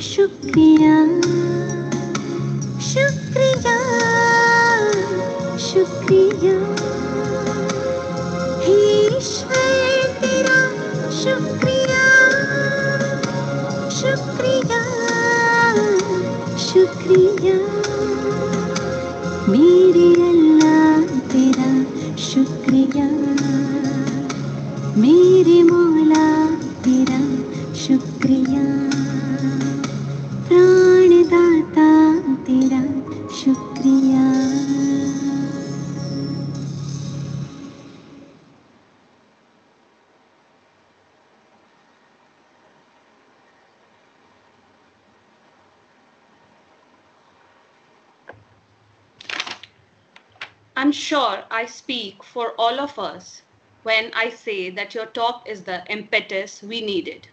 शुक्रिया। शुक्रिया शुक्रिया हे ईश्वर तेरा शुक्रिया। शुक्रिया शुक्रिया मेरे अल्लाह तेरा शुक्रिया। मेरे मौला तेरा शुक्रिया। प्राणदाता तेरा शुक्रिया। I'm sure I speak for all of us when I say that your talk is the impetus we needed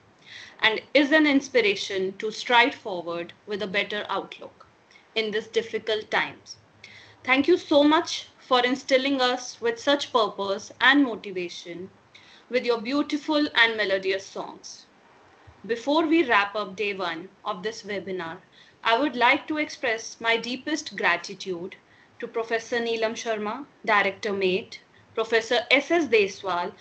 and is an inspiration to stride forward with a better outlook in these difficult times. Thank you so much for instilling us with such purpose and motivation with your beautiful and melodious songs. Before we wrap up day one of this webinar, I would like to express my deepest gratitude to Professor Neelam Sharma, Director MATE, Professor S.S. Deswal,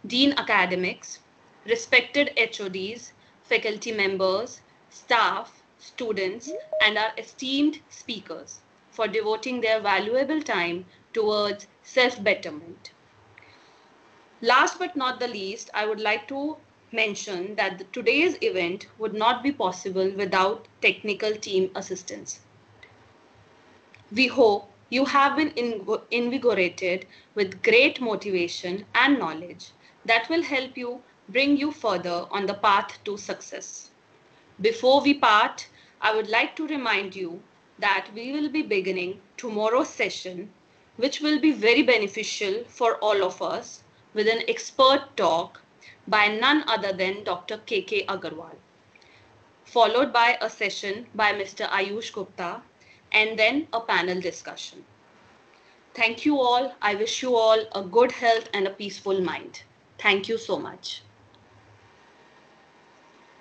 Dean Academics, respected HODs, faculty members, staff, students, and our esteemed speakers for devoting their valuable time towards self-betterment. Last but not the least, I would like to mention that today's event would not be possible without technical team assistance. We hope you have been invigorated with great motivation and knowledge that will help you bring you further on the path to success. Before we part, I would like to remind you that we will be beginning tomorrow's session, which will be very beneficial for all of us, with an expert talk by none other than Dr. K.K. Agarwal, followed by a session by Mr. Ayush Gupta, and then a panel discussion. Thank you all. I wish you all a good health and a peaceful mind. Thank you so much.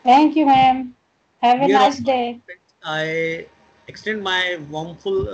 Thank you, ma'am. Have a Dear nice all day. participants, I extend my warmful